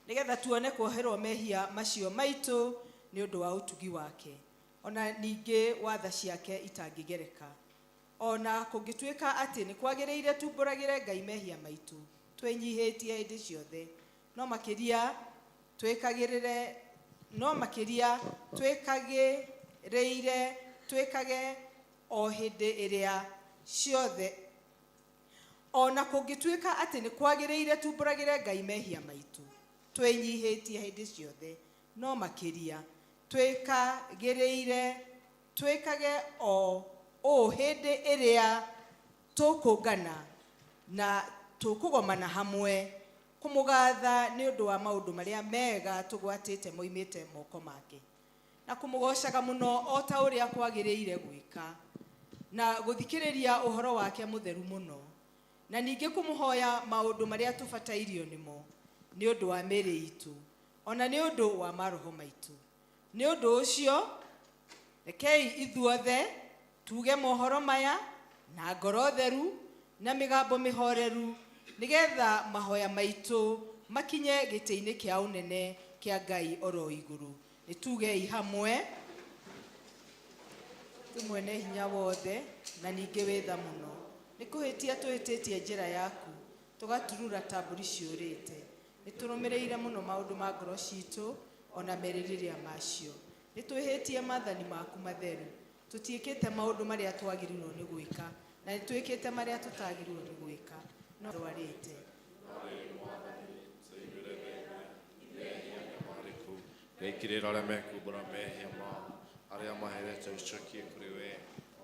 nigetha tuone kuoherwo mehia macio maitu ni undu wa utugi wake ona ningi watha ciake itangigereka ona kungituika ati ni kwagiriire tumbũragĩre Ngai mehia maitu twenyihitie hindi ciothe no makiria twikage o hindi iria ciothe ona kungituika ati ni kwagiriire tumbũragĩre Ngai mehia maitu twenyihitie hindi ciothe no makiria twikage o hindi iria tukungana na tukugomana hamwe kumugatha ni undu wa maundu maria mega tugwatite moimite moko make na kumugocaga muno o ta uria kwagiriire gwika na guthikiriria uhoro wake mutheru muno na ningi kumuhoya maundu maria tubatairio nimo ni undu wa mĩĩrĩ itu ona ni undu wa maroho maitu ni undu ucio rekei ithuothe tuge mohoro maya na ngoro theru na migambo mihoreru nigetha mahoya maitu makinye gĩtĩ-inĩ kĩa ũnene kĩa Ngai oro iguru ni tugei hamwe tumwene hinya wothe na ningi witha muno ni kuhitia tuhititie njira yaku tugaturura tamburi ciurite ni turumireire muno maundu ma ngoro citu ona meririria macio ni twihitie mathani maku matheru tutiikite maundu maria twagirirwo ni gwika na ni twikite maria tutagirirwo ni gwika no rwarite Reikirira aria mekumbura mehia mao aria maherete ucokie kuri we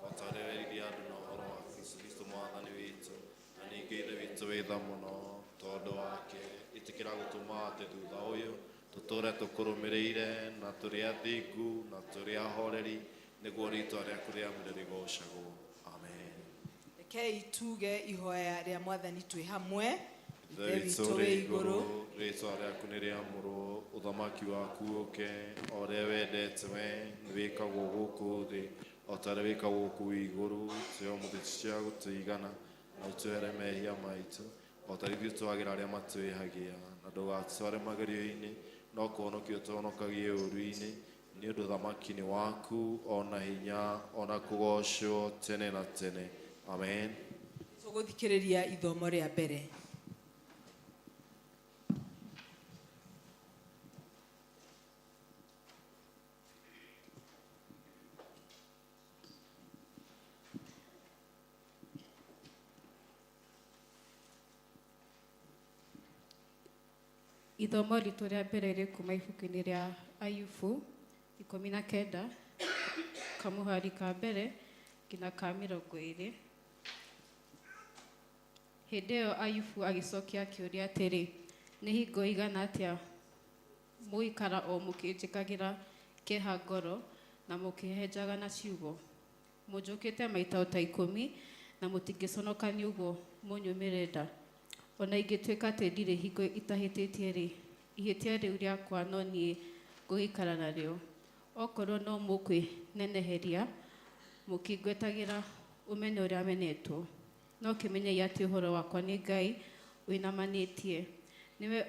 watarĩrĩirie andu na ũhoro wa Kristo mwathani witu na ningĩ ithe witu witha muno tondu wake itikira gutuma ati thutha uyu tuture tukurũmĩrĩire na turi athingu na turi ahoreri niguo ritwa rĩaku rĩamũre rĩgocagwo amen. Rekei tuge ihoya ria mwathani twi hamwe Ithe witũ wĩ igũrũ rĩtwa rĩaku nĩ rĩamũrwo ũthamaki waku ũke o ũrĩa wendete we nĩ wĩkagwo gũkũ thĩ o ta ũrĩa wĩkagwo kũu igũrũ tũhe mũthĩ cia gũtũigana na ũtũhere mehia maitũ o ta ithuĩ twagĩra arĩa matwĩhagia na ndũgatware magerio-inĩ no kũhonokia ũtũhonokagie ũũru-inĩ nĩ ũndũ ũthamaki nĩ waku ona hinya ona kũgocwo tene na tene amen. Tũgũthikĩrĩria ithomo rĩa mbere. Ithomo ritũ rĩa mbere rĩ kuma ibuku-inĩ rĩa Ayubu 19 kamuhari ka mbere nginya ka 20. Hĩndĩ ĩyo Ayubu agĩcokia akĩũria atĩrĩ, nĩ hingo igana atĩa mũikara o mũkĩnjĩkagĩra kĩeha ngoro na mũkĩhenjaga na ciugo mũnjũkĩte maita o ta 10 na mũtingĩconokania ũguo mũnyumĩre nda. Ona ingĩtuĩka atĩ ndirĩ hingo itahĩtĩtie rĩ, ihĩtia rĩu rĩakwa no niĩ ngũgĩikara narĩo. Okorwo no mũkwĩneneheria mũkĩngwetagĩra ũmenyo ũrĩa menetwo, no kĩmenyei atĩ ũhoro wakwa nĩ Ngai wĩnamanĩtie. Nĩwe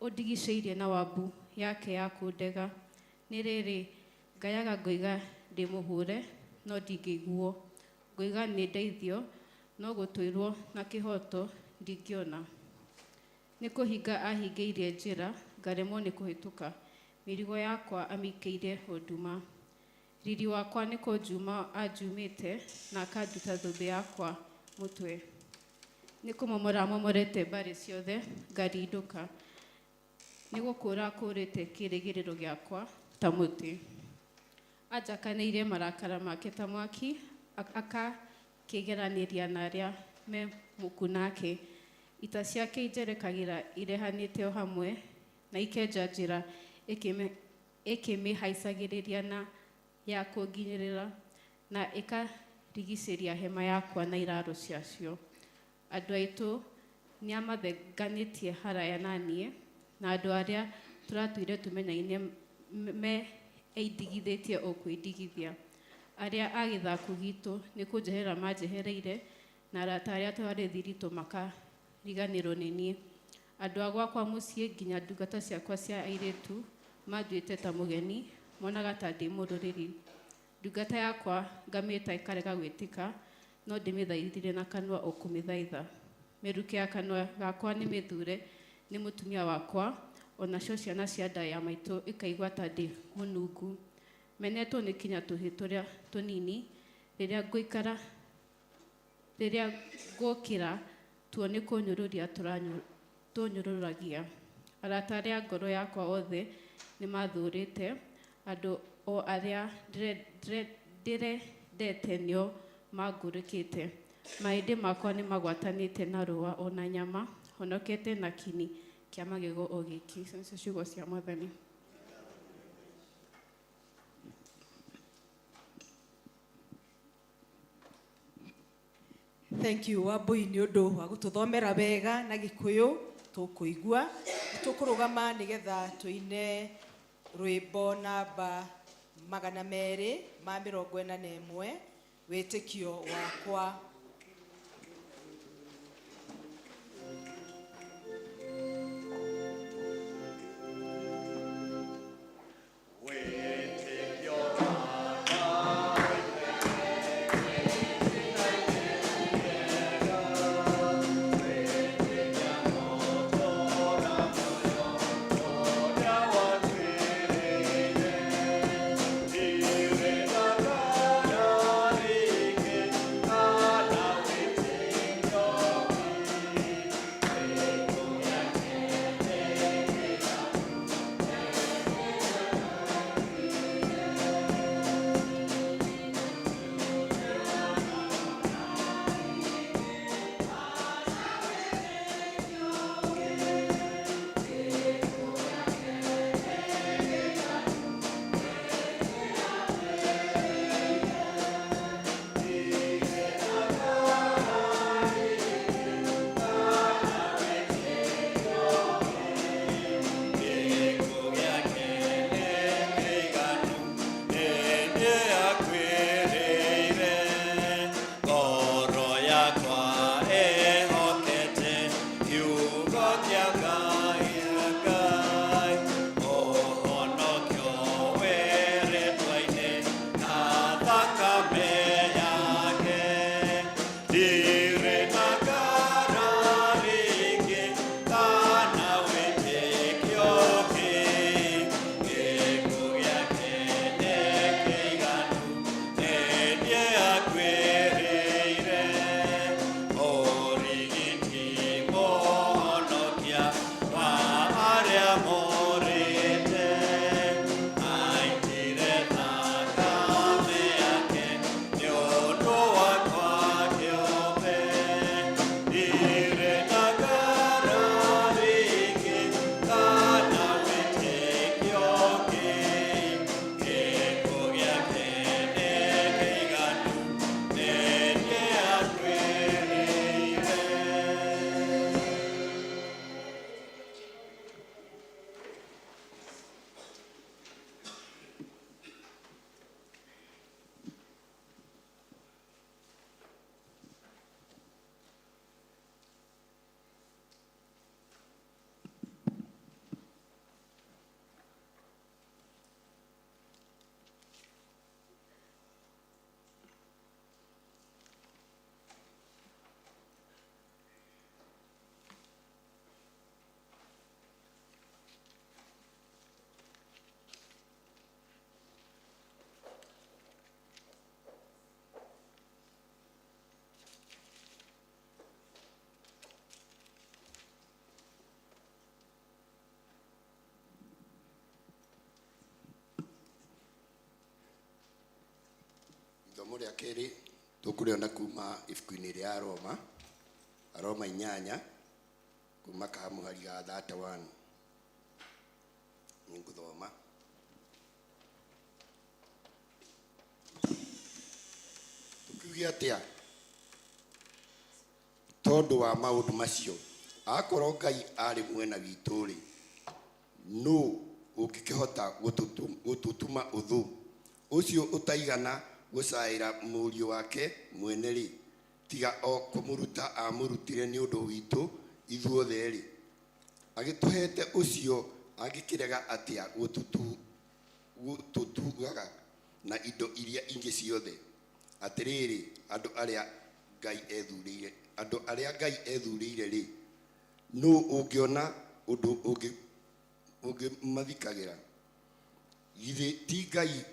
ũndigicĩirie na wambu yake ya kũndega. Nĩ rĩrĩ ngayaga ngoiga ndĩmũhũre no ndingĩiguo, ngoiga nĩ ndeithio no gũtũirwo na kĩhoto ndingĩona. Nĩ kũhinga ahingĩirie njĩra ngaremwo nĩ kũhĩtũka, mĩrigo yakwa amĩikĩire o nduma. Riri wakwa nĩ kũnjuma anjumĩte na akanduta thũmbĩ yakwa mũtwe. Nĩ kũmomora momorete mbarĩ ciothe ngarindũka, nĩ gũkũra kũrĩte kĩĩrĩgĩrĩro gĩakwa ta mũtĩ. Anjakanĩire marakara make ta mwaki, akakĩgeranĩria na arĩa me mũku nake. Ita ciake injerekagĩra irehanĩte o hamwe na ikenja njĩra ĩkĩmĩhaicagĩrĩria na ya kũnginyĩrĩra na ĩkarigicĩria hema yakwa na iraro ciacio. Andũ aitũ nĩ amathenganĩtie haraya na niĩ na andũ arĩa tũratuire tũmenyaine me eindigithĩtie o kwĩndigithia. Arĩa a gĩthaku gitũ nĩ kũnjehera manjehereire na arata arĩa twarĩ thiritũ makariganĩrwo nĩ niĩ. Andũ a gwakwa mũciĩ nginya ndungata ciakwa cia airĩtu manduĩte ta mũgeni, monaga ta ndĩ mũrũrĩri. Ndungata yakwa ngamĩĩta ĩkarega gwĩtĩka, no ndĩmĩthaithire na kanua o kũmĩthaitha. Mĩrukĩ ya kanua gakwa nĩ mĩthure nĩ mũtumia wakwa, onacio ciana cia nda ya maitũ ikaigua ta ndĩ mũnungu. Menetwo nĩ kinya tũhĩĩ tũrĩa tũnini, rĩrĩa ngũkĩra tuo nĩ kũnyũrũria tũnyũrũragia. Arata arĩa ngoro yakwa othe nĩ mathũrĩte, andũ o arĩa ndĩrendete nĩo mangũrĩkĩte. Mahĩndĩ makwa nĩ magwatanĩte na rũa ona nyama, honokete na kini kĩa magego o gĩkĩ. Icio nĩcio ciugo cia Mwathani. Thank you Wambui nĩ ũndũ wa gũtũthomera wega na Gĩkũyũ tũkũigua. Tũkũrũgama nĩgetha tũine rwĩmbo namba 241 wĩtĩkio wakwa. Ithomo rĩa kerĩ tũkũrĩona kuma ibuku-inĩ rĩa Aroma, Aroma 8 kuma kahamũhari ga 31. Nĩngũthoma. Tukiuge atĩa? Tondũ wa maũndũ macio, akorwo Ngai arĩ mwena witũ-rĩ, nũ ũngĩkĩhota gũtũtuma ũthũ? Ũcio ũtaigana gũcaĩra mũriũ wake mwene-rĩ, tiga o kũmũruta amũrutire nĩ ũndũ witũ ithuothe-rĩ. agituhete ucio agikirega atia gututugaga na indo iria ingi ciothe. Atiriri andu aria Ngai ethurire ri, no ungiona undu ungi mathikagira? Githĩ ti Ngai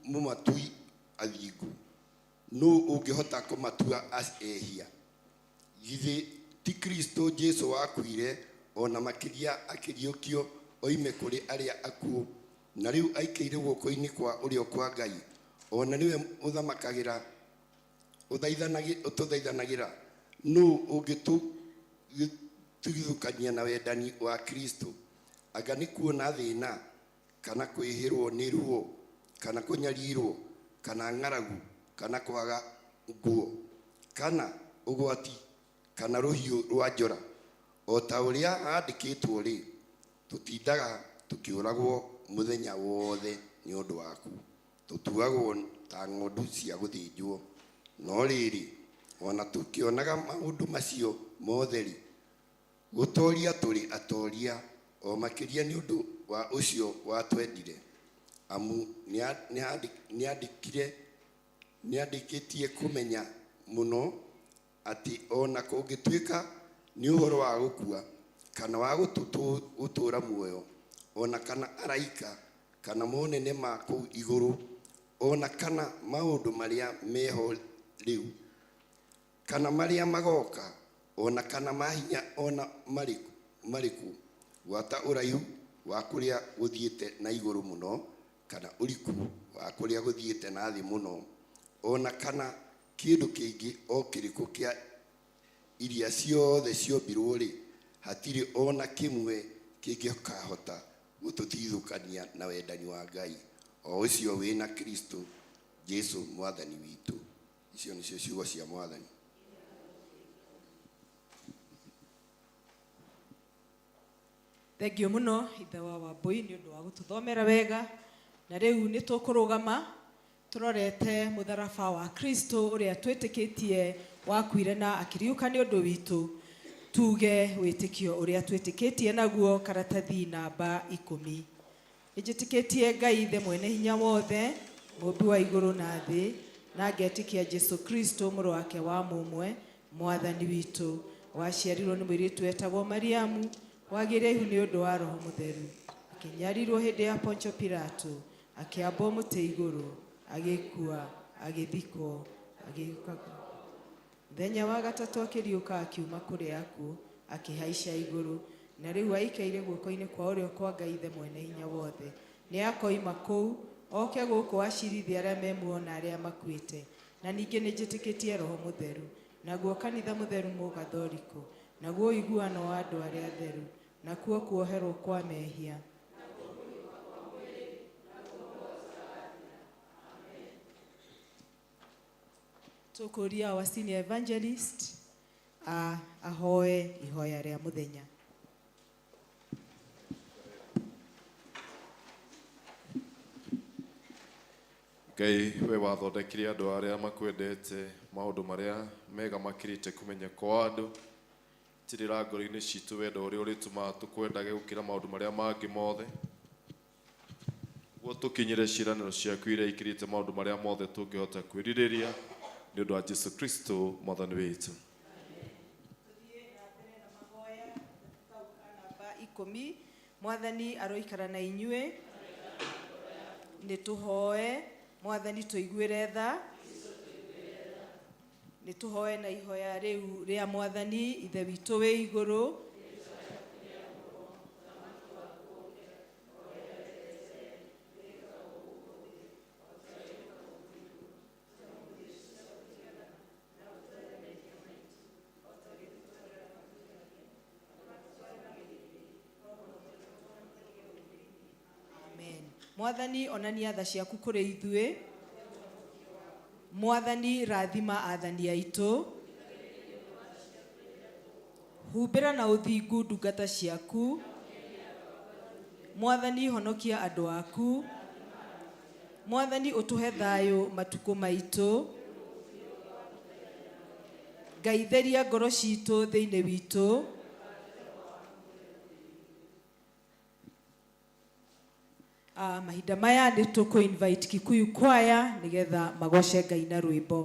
mumatui athingu? No ungihota kumatua ehia? Githĩ ti Kristo Jesu wakuire ona makiria akiriukio oime kuri aria akuo, na riu aikiire guoko-ini kwa urio kwa Ngai, ona niwe uthamakagira ututhaithanagira? No ungitugithukania na wendani wa Kristo? Anga ni kuona thina, kana kwihirwo ni ruo, kana kunyarirwo, kana ng'aragu, kana kwaga nguo, kana ugwati, kana ruhiu rwa njora? O ta uria handikitwo ri, tutindaga tukiuragwo muthenya wothe ni undu waku, tutuagwo ta ng'ondu cia guthinjwo. No riri ona tukionaga maundu macio motheri, gutoria turi atoria, o makiria ni undu wa ucio watwendire. Amu niandikitie kumenya muno ati ona kungituika ni uhoro wa gukua, kana wa gutura muoyo, ona kana araika, kana monene ma kuu iguru, ona kana maundu maria meho riu, kana maria magoka, ona kana mahinya, ona mariku, gwata uraihu wa kuria guthiete na iguru muno, kana uriku wa kuria guthiete na thi muno, ona kana kindu kingi o kiriku kia iria ciothe ciombirwo ri, hatiri ona kimwe kingihota gututithukania na wendani wa Ngai o ucio wina Kristo Jesu mwathani witu. Icio nicio ciugo cia mwathani. Thengio muno ithe wa Wambui ni undu wa gututhomera wega. Na riu ni tukurugama turorete mutharaba wa Kristo uria twitikitie wakuire na akiriuka ni undu witu. Tuge witikio uria twitikitie naguo karatathi namba 10. Nijitikitie Ngai ithe mwene hinya wothe, mumbi wa iguru na thi, na ngetikia Jesu Kristo muru wake wa mumwe, mwathani witu, waciarirwo ni mwiritu etagwo Mariamu, wagire ihu ni undu wa Roho Mutheru, akinyarirwo hindi ya Poncio Pilato, akiambwo muti iguru, agikua, agithikwo, agiuka. Muthenya wa gatatu akiriuka akiuma kuri aku, akihaica iguru, na riu aikaire guoko-ini kwa urio kwa Ngai ithe mwene hinya wothe. Ni akoima kuu oke guku acirithia aria memuona aria makuite. Na ningi nijitikitie Roho Mutheru, naguo kanitha mutheru mugathoriko, naguo iguano wa andu aria theru, nakuo kuoherwo kwa mehia. Tukuria wa senior evangelist ahoe ihoya ria muthenya. Ngai we wathondekire andu aria makwendete, maundu maria mega makirite kumenya kwa andu, tirira ngoro-ini citu wendo uria uritumaga tukwendage gukira maundu maria mangi mothe, guo tukinyire ciiraniro ciaku iria ikirite maundu maria mothe tungihota kwiririria ni undu wa Jesu Kristo mwathani witu. Namba 10. Mwathani aroikara na inyue. Ni tuhoe. Mwathani tuiguire tha. Ni tuhoe na ihoya riu ria Mwathani ithe witu wi iguru. Mwathani onania tha ciaku kuri ithue. Mwathani rathima athani aitu. Humbira na uthingu ndungata ciaku. Mwathani honokia andu aku. Mwathani utuhe thayu matuku maitu. Ngai theria ngoro citu thiini witu. mahinda maya nĩ tũkũ invite Kikuyu Choir nĩgetha magoce Ngai na rwĩmbo.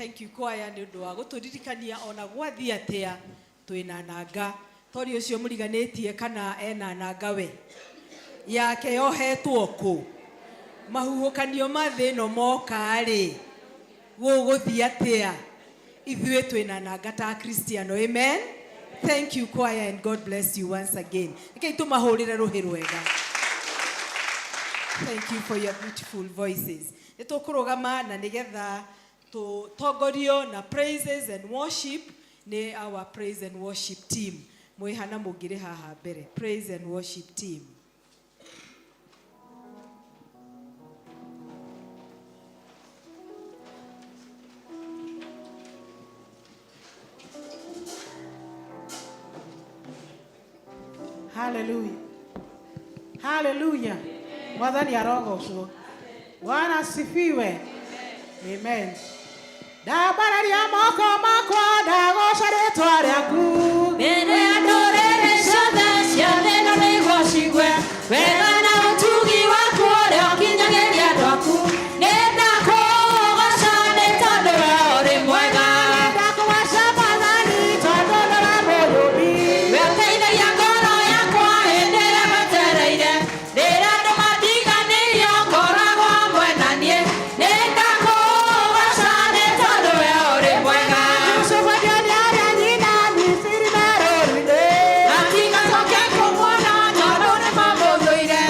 Thank you choir nĩ ũndũ wa gũtũririkania ona gwathi atia twĩna nanga. Tori ũcio mũriganĩtie kana ena nanga we. Yake yohetwo kũ. Mahuhũkanio ma thĩ ĩno moka-rĩ. Gũgũthiĩ atia. Ithuĩ twĩna nanga ta Kristiano. Amen. Thank you choir and God bless you once again. Rekei tũmahũrĩre rũhĩ rwega. Thank you for your beautiful voices. Nĩtũkũrũgama na nĩgetha tũtongorio na praises and worship nĩ our praise and worship team. Mwĩhana mũngĩrĩ haha mbere. Praise and worship team. Hallelujah. Hallelujah. Mwathani arogocwo. Bwana asifiwe. Amen. Ndambararia moko makwa ndagoca rĩĩtwa rĩaku. Mbere ya ndũrĩrĩ ciothe cia thĩ ĩno nĩguo cigwe wega na ũtugi waku ũrĩa ũkinyagĩria andũ aku. Nĩndakũgoca nĩ tondũ we ũrĩ mwega. Ndakũgoca Mwathani tondũ nĩũramũyũmbi. We ũteithagia ngoro yakwa hĩndĩ ĩrĩa metereire. Rĩrĩa andũ mandiganĩirio ngoragwo hamwe na niĩ. Nĩndakũgoca nĩ tondũ we ũrĩ mwega. Gũcokia nĩ arĩa nyina Misiri na rũũru-inĩ. Matigacokia kũmuona tondũ nĩmamũthũire.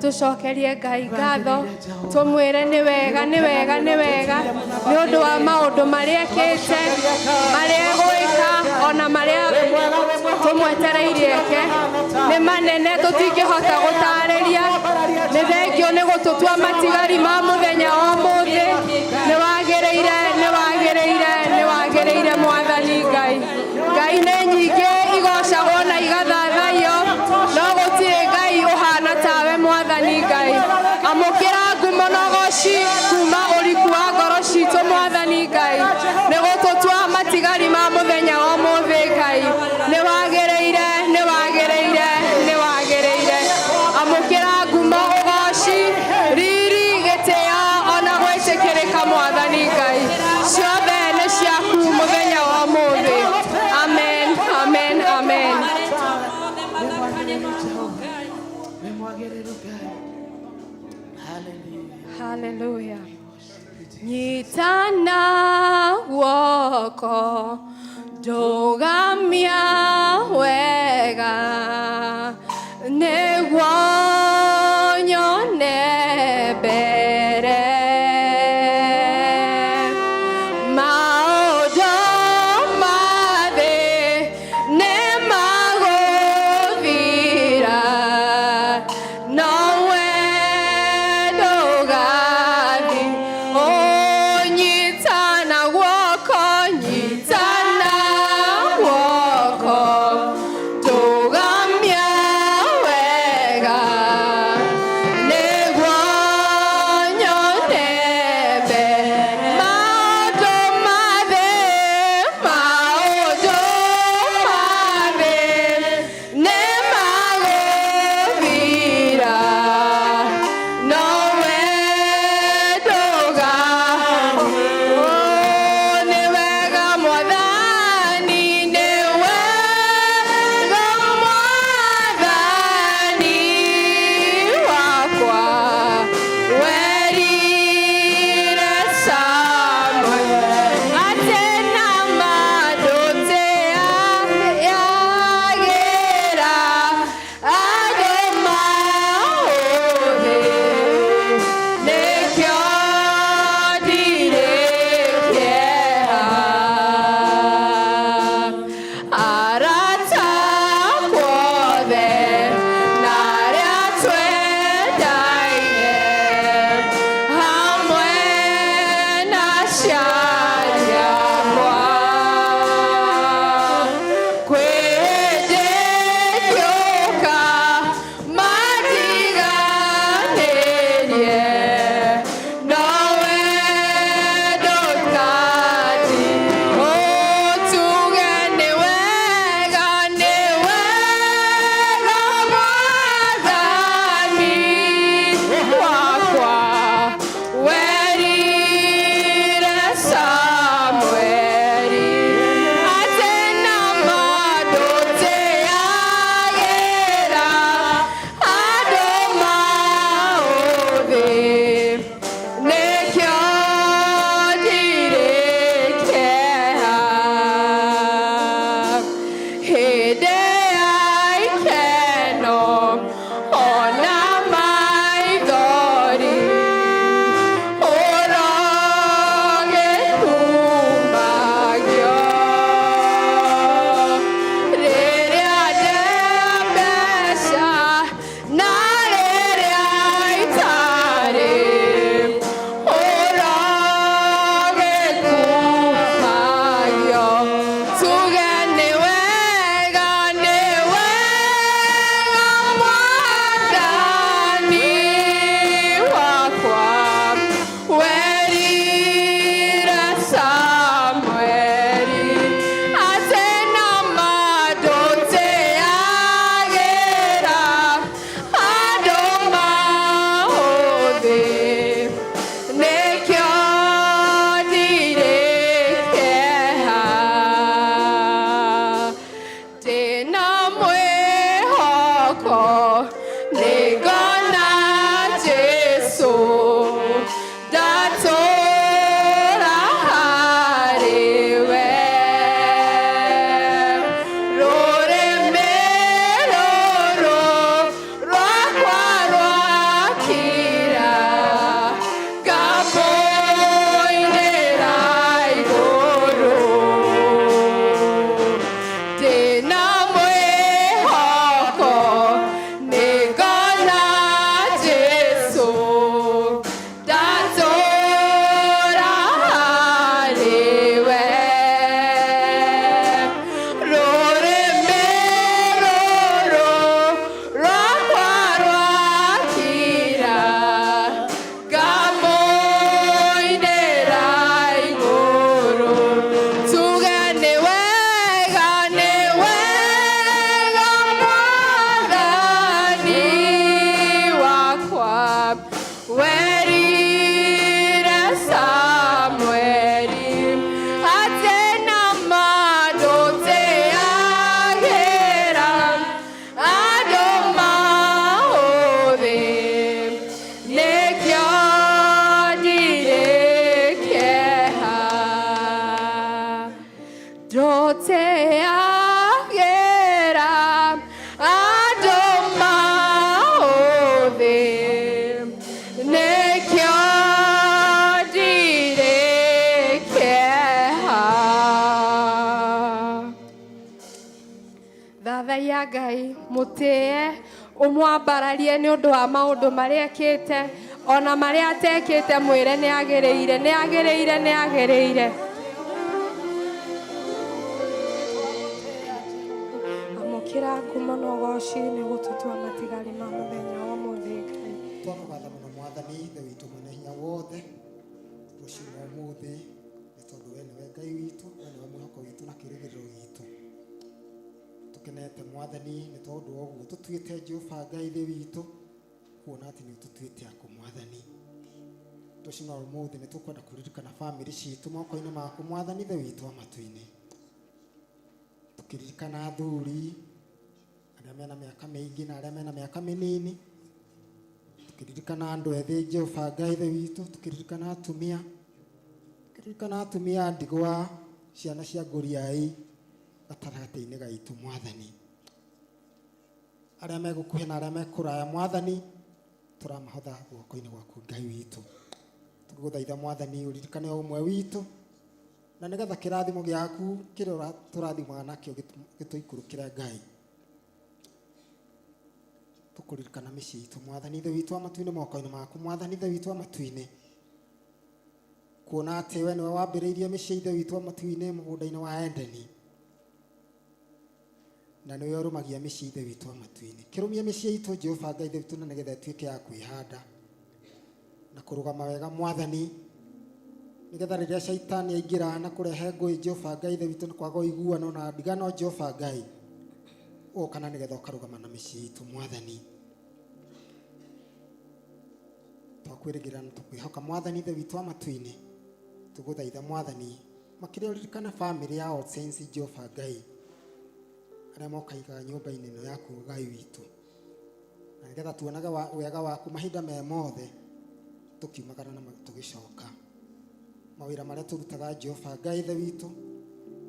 tucokerie Ngai ngatho tumwire ni wega ni wega ni wega ni undu wa maundu maria ekite maria gwika ona maria tumwetereirie eke ni manene tutingihota gutariria ni thengio ni gututua matigari ma muthenya wa muthi ni wagireire ni wagireire ni wagireire mwathani Ngai Ngai ni nyingi igocagwo na igathathaiyo no gutiri Ngai uhana tawe mwathani Ngai amukira ngumo na goci kuma uriku wa ngoro citu mwathani Ngai ni gututua matigari ma muthenya wa muthi Ngai ni wagireire ni wagireire ni wagireire amukira ngumo ugoci riri gitio ona gwitikirika mwathani Ngai ciothe ni ciaku muthenya wa muthi amen amen amen hallelujah nyitana guoko ndugamia wega niguo nyone mbere maundu ma thĩ nĩmagũthira no we ndũgathi ũnyitana guoko ndũgamia wega ya Ngai mutie umwambararie ni undu wa maundu maria ekite ona maria atekite mwire ni agiriire amukira kumana ugoci ni gututua matigari ma muthenya wa muthi twamũgatha mũno mwathani ithe witũ mwene hinya wothe rũciinĩ ũmũthĩ nĩ tondũ we nĩwe Ngai witũ, we nĩwe mwĩhoko witũ na kĩĩrĩgĩrĩro gitũ. Tũkenete mwathani nĩ tondũ wa ũguo tũtuĩte Jehova Ngai ithe witũ, kuona atĩ nĩ ũtũtuĩte akũ mwathani. Rũciinĩ ũmũthĩ nĩ tũkwenda kũririkana bamĩrĩ citũ moko-inĩ maku mwathani ithe witũ wa matu-inĩ, tũkĩririkana athuri arĩa mena mĩaka mĩingĩ na arĩa mena mĩaka mĩnini, tũkĩririkana andũ ethĩ Jehova Ngai ithe witũ, tũkĩririkana atumia a ndigwa, ciana cia ngũriai gatagatĩ-inĩ gaitũ mwathani, arĩa megũkuhĩ na arĩa mekũraya mwathani, tũramahotha guoko-inĩ gwaku Ngai witũ. Tũgũthaitha mwathani ũririkane o ũmwe witũ, na nĩgetha kĩrathimo gĩaku kĩrĩa tũrathimaga nakĩo gĩtũikũrũkĩre Ngai. Tũkũririkana mĩciĩ itũ mwathani ithe witũ wa matu-inĩ moko-inĩ maku mwathani ithe witũ wa matu-inĩ, kuona atĩ we nĩwe wambĩrĩirie mĩciĩ ithe witũ wa matu-inĩ mũgũnda-inĩ wa Edeni, na nĩwe ũrũmagia mĩciĩ ithe witũ wa matu-inĩ. Kĩrũmie mĩciĩ itũ Jehova Ngai ithe witũ, na nĩgetha ĩtuĩke ya kwĩhanda na kũrũgama wega mwathani, nĩgetha rĩrĩa caitani aingĩra na kũrehe ngũĩ Jehova Ngai ithe witũ, na kwaga ũiguano na ndigano Jehova Ngai, ũkana nĩgetha ũkarũgama na mĩciĩ itũ mwathani. Twakwĩrĩgĩra na tũkwĩhoka mwathani ithe witũ wa matu-inĩ, tũgũthaitha mwathani makĩria ũririkana bamĩrĩ ya All Saints Jehova Ngai, arĩa mokaiga nyũmba-inĩ ĩno yaku Ngai witũ, na nĩgetha tuonaga wega waku mahinda me mothe, tũkiumagara na tũgĩcoka mawĩra marĩa tũrutaga Jehova Ngai ithe witũ,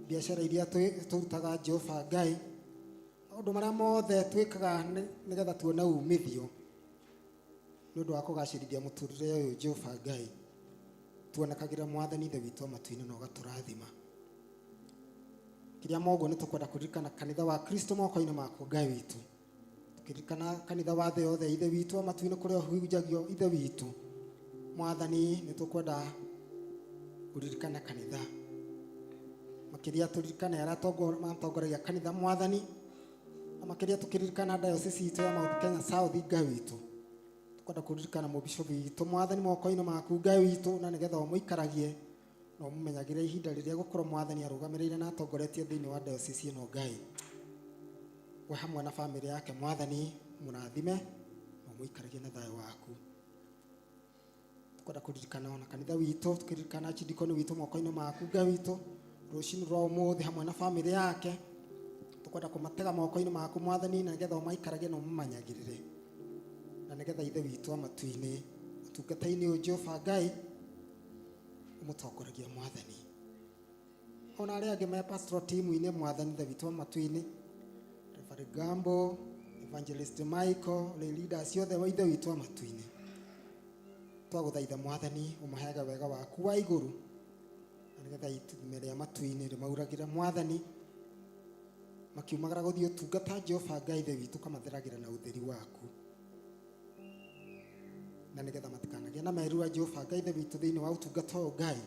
biacara iria tũrutaga Jehova Ngai, maũndũ marĩa mothe twĩkaga nĩgetha tuone umithio nĩ ũndũ wa kũgacĩrithia mũtũrĩre ũyũ Jehova Ngai, tuonekagĩra mwathani ithe witũ wa matu-inĩ na ũgatũrathima. Kĩrĩa moguo nĩ tũkwenda kũririkana kanitha wa Kristo moko-inĩ maku Ngai witũ, tũkĩririkana kanitha wa thĩ yothe ithe witũ wa matu-inĩ kũrĩa ũhunjagio ithe witũ mwathani, nĩ tũkwenda kũririkana kanitha makĩria, tũririkane arĩa matongoragia kanitha mwathani, na makĩria tũkĩririkana diocese itũ ya Mount Kenya South Ngai witũ, tũkwenda kũririkana mũbishopu witũ mwathani moko-inĩ maku Ngai witũ, na nĩgetha ũmũikaragie na ũmũmenyagĩre ihinda rĩrĩa gũkorwo mwathani arũgamĩrĩire na atongoretie thĩinĩ wa diocese ĩno Ngai, we hamwe na bamĩrĩ yake mwathani, mũrathime na ũmũikaragie na thayũ waku. Tũkwenda kũririkana ona kanitha witũ, tũkĩririkana cidikoni witũ moko-inĩ maku Ngai witũ, rũciinĩ rwa ũmũthĩ hamwe na bamĩrĩ yake, tũkwenda kũmatega moko-inĩ maku mwathani, na nĩgetha ũmaikaragie na ũmũmenyagĩrĩre, na nĩgetha ithe witũ wa matu-inĩ ũtungata-inĩ ũyũ Jehova Ngai ũmũtongoragia mwathani. Ona arĩa angĩ me pastoral team-inĩ mwathani ithe witũ wa matu-inĩ, Reverend Gambo, Evangelist Michael, leaders othe wa ithe witũ wa matu-inĩ, twagũthaitha mwathani ũmaheaga wega waku wa igũrũ, na nĩgetha itume rĩa matu-inĩ rĩmauragĩre mwathani, makiumagara gũthiĩ ũtungata Jehova Ngai ithe witũ, kamatheragĩra na ũtheri waku, na nĩgetha matikanagie na merua Jehova Ngai ithe witũ thĩinĩ wa ũtungata ũyũ Ngai,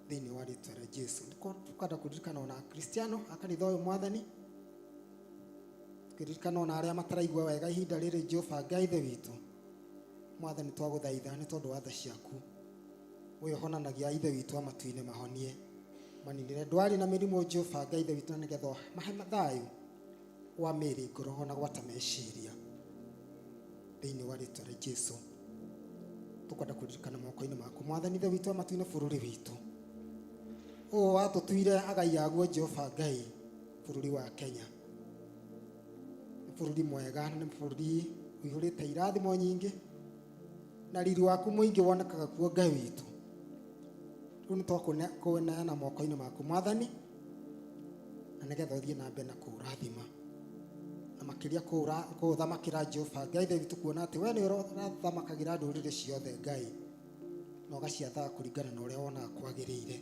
thĩinĩ wa rĩtwa rĩa Jesũ. Tũkwenda kũririkana ona akristiano a kanitha ũyũ mwathani, tũkĩririkana ona arĩa mataraigua wega ihinda rĩrĩ Jehova Ngai ithe witũ mwathani, twagũthaitha nĩ tondũ wa tha ciaku ũyũ honanagia ithe witũ wa matu-inĩ mahonie, maninire ndwari na mĩrimũ Jehova Ngai ithe witũ, na nĩgetha mahe thayũ wa mĩĩrĩ, ngoro ona gwata meciria thĩinĩ wa rĩtwa rĩa Jesũ. Tũkwenda kũririkana moko-inĩ maku mwathani ithe witũ wa matu-inĩ bũrũri witũ ũũ watũtuire agai aguo Jehova Ngai, bũrũri wa Kenya, nĩ bũrũri mwega, nĩ bũrũri ũihũrĩte irathimo nyingĩ, na riri waku mũingĩ wonekaga kuo Ngai witũ. Rĩu nĩ twakũneana moko-inĩ maku mwathani, na nĩgetha ũthiĩ na mbere na kũũrathima, na makĩria kũũthamakĩra Jehova Ngai ithe witũ, kuona atĩ we nĩ ũrathamakagĩra ndũrĩrĩ ciothe Ngai, na ũgaciathaga kũringana na ũrĩa wonaga kwagĩrĩire.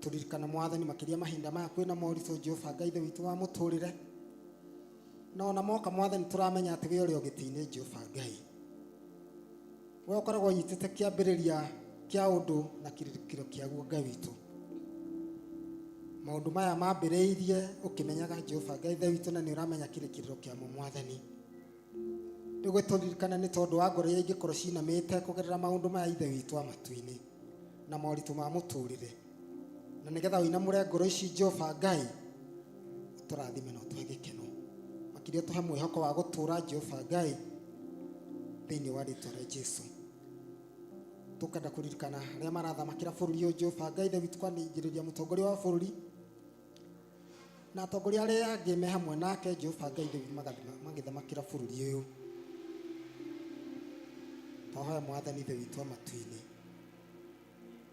turirikana mwathani makiria mahinda maya kwina moritũ Jehova Ngai ithe witũ wa mũtũrĩre, na ona moka mwathani turamenya atĩ we ũrĩ ũgĩtĩ-inĩ Jehova Ngai, we ũkoragwo ũnyitĩte kĩambĩrĩria kĩa ũndũ na kĩrĩkĩro kĩaguo Ngai witũ. Maũndũ maya mambĩrĩirie ũkĩmenyaga Jehova Ngai ithe witũ, na nĩ ũramenya kĩrĩkĩrĩro kĩamo mwathani. Nĩ gwĩtũririkana nĩ tondũ wa ngoro iria ingĩkorwo cinamĩte kũgerera maũndũ maya ithe witũ amatu-inĩ na moritũ ma mũtũrĩre, na nĩgetha ũinamũre ngoro ici Jehova Ngai, ũtũrathime na ũtũhe gĩkeno makĩria, ũtũhe mwĩhoko wa gũtũra Jehova Ngai thĩinĩ wa rĩtwa rĩa Jesũ. Tũkenda kũririkana arĩa marathamakĩra bũrũri ũyũ Jehova Ngai ithe witũ, kwanĩrĩria mũtongoria wa bũrũri na atongoria arĩa angĩ me hamwe nake Jehova Ngai ithe witũ magĩthamakĩra bũrũri ũyũ. Twahoya mwathani ithe witũ amatu-inĩ,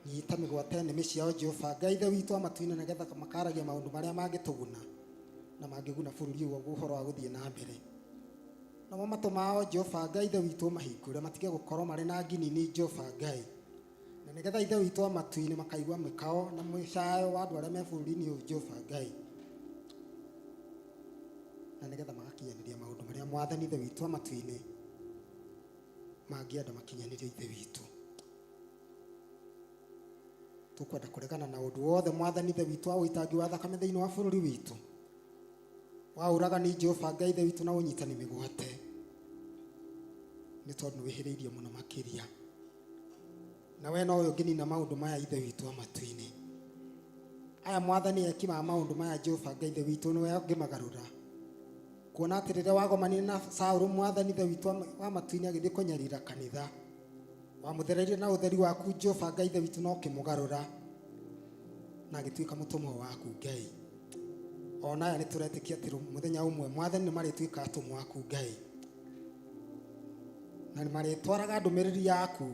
nyita mĩgwate nĩmĩ ciao Jehova Ngai ithe witũ amatu-inĩ, nĩgetha makaragia maũndũ marĩa mangĩtũguna na mangĩguna bũrũri ũyũ ũhoro wa gũthiĩ na mbere. Namo matũ mao Jehova Ngai ithe witũ mahingũre, matige gũkorwo marĩ na nginini Jehova Ngai, na nĩgetha ithe witũ amatu-inĩ makaigua mĩkao na mũcayo wa andũ arĩa me bũrũri-inĩ ũyũ Jehova Ngai, na nĩgetha magakinyanĩria maũndũ marĩa mwathani ithe witũ amatu-inĩ mangĩenda makinyanĩrio ithe witũ. Tũkwenda kũregana na ũndũ wothe mwathani ithe witũ wa ũitangi wa thakame thĩinĩ wa bũrũri witũ, wa ũragani Jehova Ngai ithe witũ na ũnyitani mĩgwate, nĩ tondũ nĩwĩhĩrĩirie mũno makĩria, na we no ũyũ ũngĩnina maũndũ maya ithe witũ amatu-inĩ aya mwathani. Eki ma maũndũ maya Jehova Ngai ithe witũ nĩwe ũngĩmagarũra, kuona atĩ rĩrĩa wagomanire na Saũlũ mwathani ithe witũ wa matu-inĩ agĩthiĩ kũnyarira kanitha, wamũthereirie na ũtheri waku Jehova Ngai ithe witũ, no ũkĩmũgarũra na agĩtuĩka mũtũmwo waku Ngai. Ona aya nĩtũretĩkia atĩ mũthenya ũmwe mwathani nĩ marĩtuĩka atũmwo waku Ngai, na nĩ marĩtwaraga ndũmĩrĩri yaku,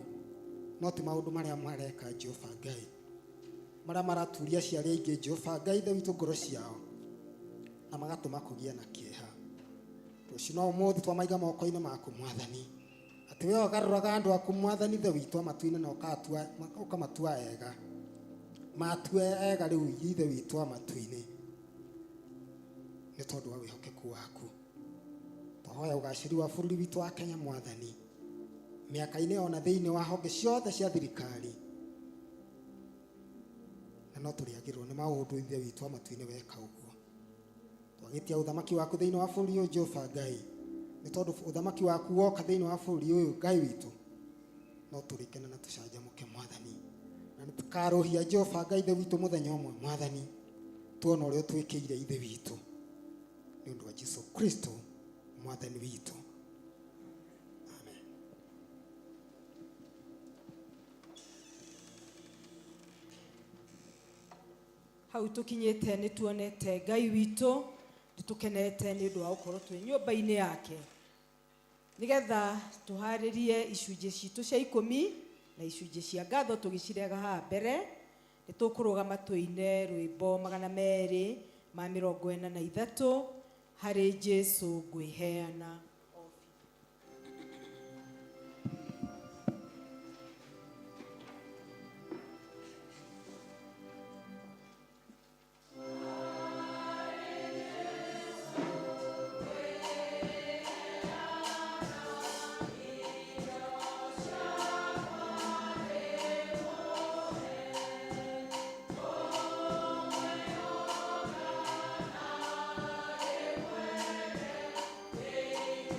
no ti maũndũ marĩa mareka Jehova Ngai marĩa maraturia ciarĩ aingĩ Jehova Ngai ithe witũ ngoro ciao na magatũma kũgĩa na kĩeha. Rũciũ no ũmũthĩ twamaiga moko-inĩ maku mwathani, atĩ we ũgarũraga andũ aku mwathani ithe witũ amatu-inĩ na ũkamatua ega, matue ega rĩu ithe witũ amatu-inĩ, nĩ tondũ wa wĩhokeku waku. Twahoya ũgacĩri wa bũrũri witũ wa Kenya mwathani, mĩaka-inĩ ona thĩinĩ wa honge ciothe cia thirikari, na no tũrĩagĩrwo nĩ maũndũ ithe witũ amatu-inĩ weka ũguo. Twagĩtia ũthamaki waku thĩinĩ wa bũrũri ũyũ Jehova Ngai, nĩ tondũ ũthamaki waku woka thĩinĩ wa bũrũri ũyũ Ngai witũ, no tũrĩkene na tũcanjamũke mwathani, na nĩtũkarũhia Jehova Ngai ithe witũ mũthenya ũmwe mwathani, tuona ũrĩa ũtwĩkĩire ithe witũ, nĩ ũndũ wa Jesũ Kristo mwathani witũ. Amen. Hau tũkinyĩte nĩ tuonete Ngai witũ, nĩtũkenete nĩ ũndũ wa gũkorwo twĩ nyũmba-inĩ yake, nĩgetha tũharĩrie icunjĩ citũ cia 10 na icunjĩ cia ngatho tũgĩcirega haha mbere. Nĩtũkũrũgama tũine rwĩmbo 243 harĩ Jesũ ngwĩheana. Hey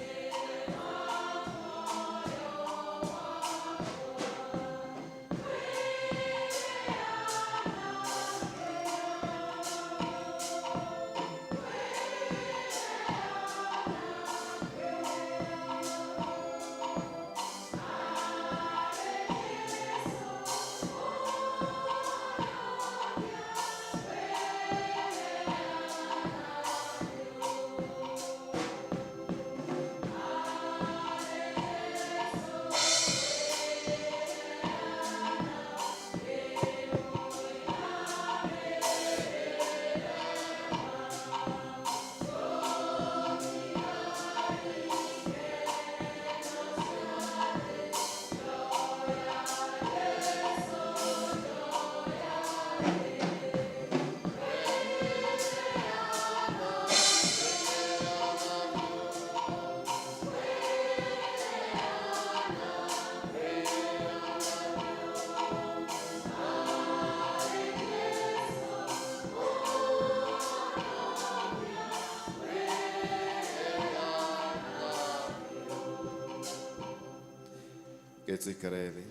Getikare thĩ.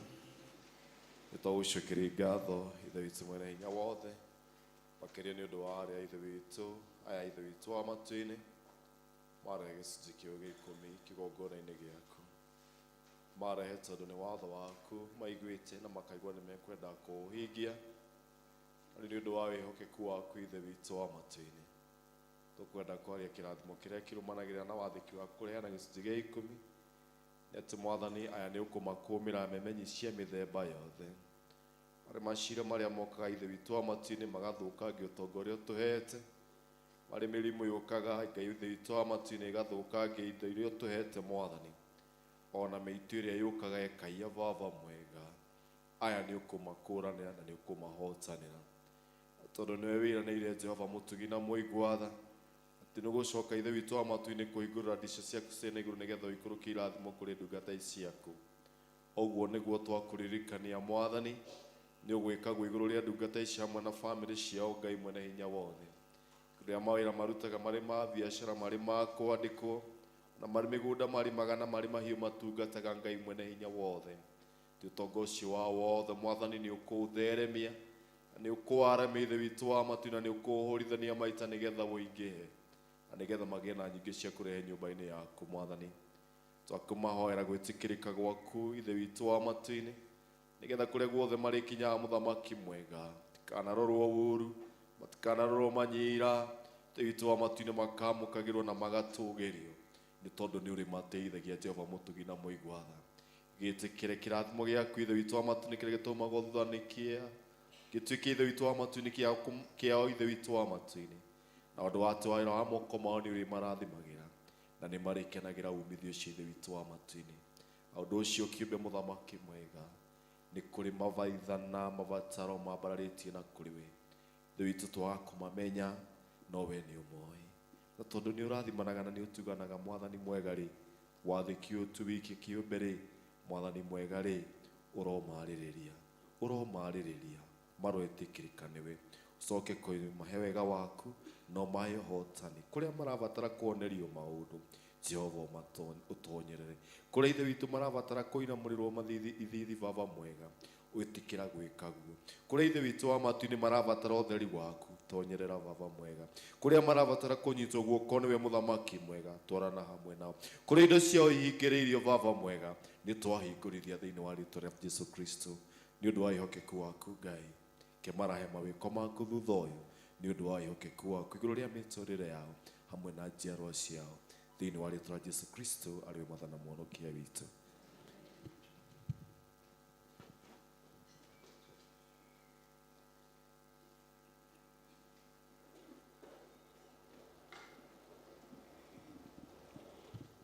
Nĩtũgũcokeria ngatho ithe witũ mwene hinya wothe makĩria nĩ ũndũ wa arĩa ithe witũ aya ithe witũ wa matu-inĩ marehe gĩcunjĩ kĩu gĩkũmi kĩgongona-inĩ gĩaku. Marehe tondũ nĩ watho waku maiguĩte na makaigua nĩ mekwenda kũũhingia na nĩ ũndũ wa wĩhokeku waku ithe witũ wa matu-inĩ. Tũkwenda kwaria kĩrathimo kĩrĩa kĩrũmanagĩrĩra na wathĩki waku kũreana gĩcunjĩ gĩa ikũmi nĩ atĩ Mwathani aya nĩ ũkũmakũmĩra memenyi cia mĩthemba yothe. Marĩ maciira marĩa mokaga ithe witũ wa matu-inĩ magathũkangia ũtonga ũrĩa ũtũhete. Marĩ mĩrimũ yũkaga Ngai ithe witũ wa matu-inĩ ĩgathũkangia indo iria ũtũhete Mwathani. Ona mĩitũ ĩrĩa yũkaga ĩkaiya Baba mwega. Aya nĩ ũkũmakũranĩra na nĩ ũkũmahotanĩra. Tondũ nĩwe wĩranĩire Jehova mũtugi na mũigua-tha atĩ nĩ ũgũcoka ithe witũ wa matu-inĩ kũhingũrĩra ndirica ciaku ciĩna igũrũ nĩgetha ũikũrũkie irathimo kũrĩ ndungata ici ciaku. Ũguo nĩguo twakũririkania Mwathani nĩ ũgwĩka guo igũrũ rĩa ndungata ici hamwe na bamĩrĩ ciao Ngai mwene hinya wothe. Rĩrĩa mawĩra marutaga marĩ ma biacara marĩ ma kwandĩkwo na marĩ mĩgũnda marimaga na marĩ mahiũ matungataga Ngai mwene hinya wothe. Ũtonga ũcio wao wothe Mwathani nĩ ũkũũtheremia na nĩ ũkũwaramia ithe witũ wa matu na nĩ ũkũũhũrithania maita nĩgetha ũingĩhe na nĩgetha magĩe na nyingĩ cia kũrehe nyũmba-inĩ yaku Mwathani. Twakũmahoera gwĩtĩkĩrĩka gwaku ithe witũ wa matu-inĩ nĩgetha kũrĩa guothe marĩkinyaga mũthamaki mwega matikanarorwo ũũru matikanarorwo manyira ithe witũ wa matu-inĩ makamũkagĩrwo na magatũgĩrio nĩ tondũ nĩ ũrĩ mateithagia Jehova mũtugi na mũigua-tha. Gĩtĩkĩre kĩrathimo gĩaku ithe witũ wa matu-inĩ kĩrĩa gĩtũmagwo thutha nĩ kĩeha gĩtuĩke ithe witũ wa matu-inĩ kĩao ithe witũ wa matu-inĩ na ũndũ wa atĩ wĩra wa moko mao nĩ ũrĩ marathimagĩra na nĩ marĩkenagĩra umithio ũcio ithe witũ wa matu-inĩ. Na ũndũ ũcio kĩũmbe mũthamaki mwega nĩ kũrĩ mawaitha na mabataro mambararĩtie na kũrĩ we ithe witũ twaga kũmamenya no we nĩ ũmoĩ. Na tondũ nĩ ũrathimanaga na nĩ ũtuganaga Mwathani mwega-rĩ wathĩki ũyũ tu wiki kĩũmbe-rĩ Mwathani mwega-rĩ ũromarĩrĩria maroĩtĩkĩrĩka nĩwe ũcoke kũmahe wega waku no mahe ũhotani kũrĩa marabatara kuonerio maũndũ Jehova ũtonyerere. Kũrĩa ithe witũ marabatara kũinamũrĩrwo mathithi Baba mwega gwĩtĩkĩra gwĩka guo. Kũrĩa ithe witũ wa matu-inĩ marabatara ũtheri waku tonyerera Baba mwega. Kũrĩa marabatara kũnyitwo guoko nĩwe mũthamaki mwega twarana hamwe nao. Kũrĩa indo ciao ihingĩrĩirio Baba mwega nĩ twahingũrithia thĩinĩ wa rĩĩtwa rĩa Jesũ Kristo nĩ ũndũ wa ihokeku waku Ngai. Ke marahe mawĩko maku thutha ũyũ nĩ ũndũ wa ihokeku waku igũrũ rĩa mĩtũrĩre yao hamwe na njiarwa ciao thĩinĩ wa rĩĩtwa rĩa Jesũ Kristo arĩ we Mwathani na Mwonokia witũ.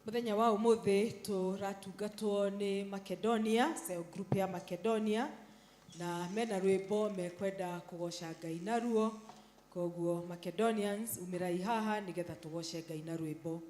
Mũthenya wa ũmũthĩ tũratungatwo nĩ Makedonia, cell group ya Makedonia na mena rwĩmbo mekwenda kũgoca Ngai naruo. Koguo Macedonians umirai haha nĩgetha tũgoce Ngai na rwĩmbo.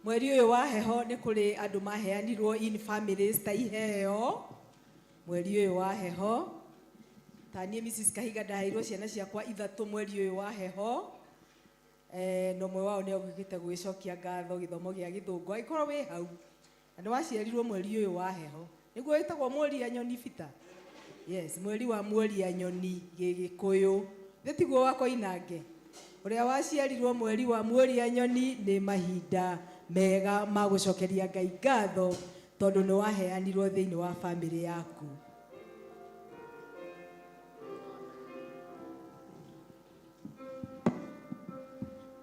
mweri uyu wa heho ni kuri andu maheanirwo in families ta iheo mweri uyu wa heho tanie Mrs Kahiga ndaheirwo ciana ciakwa ithatu mweri uyu wa heho no mwe wao ni ogikite gwicokia ngatho githomo gia githungu aikorwo wi hau andu waciarirwo mweri uyu wa heho niguo itagwo mweri ya nyoni bita yes mweri wa mweri ya nyoni gigikuyu thitiguo wako inange uria waciarirwo mweri wa mweri ya nyoni ni mahinda mega ma gucokeria Ngai ngatho tondu ni waheanirwo thiini wa family yaku.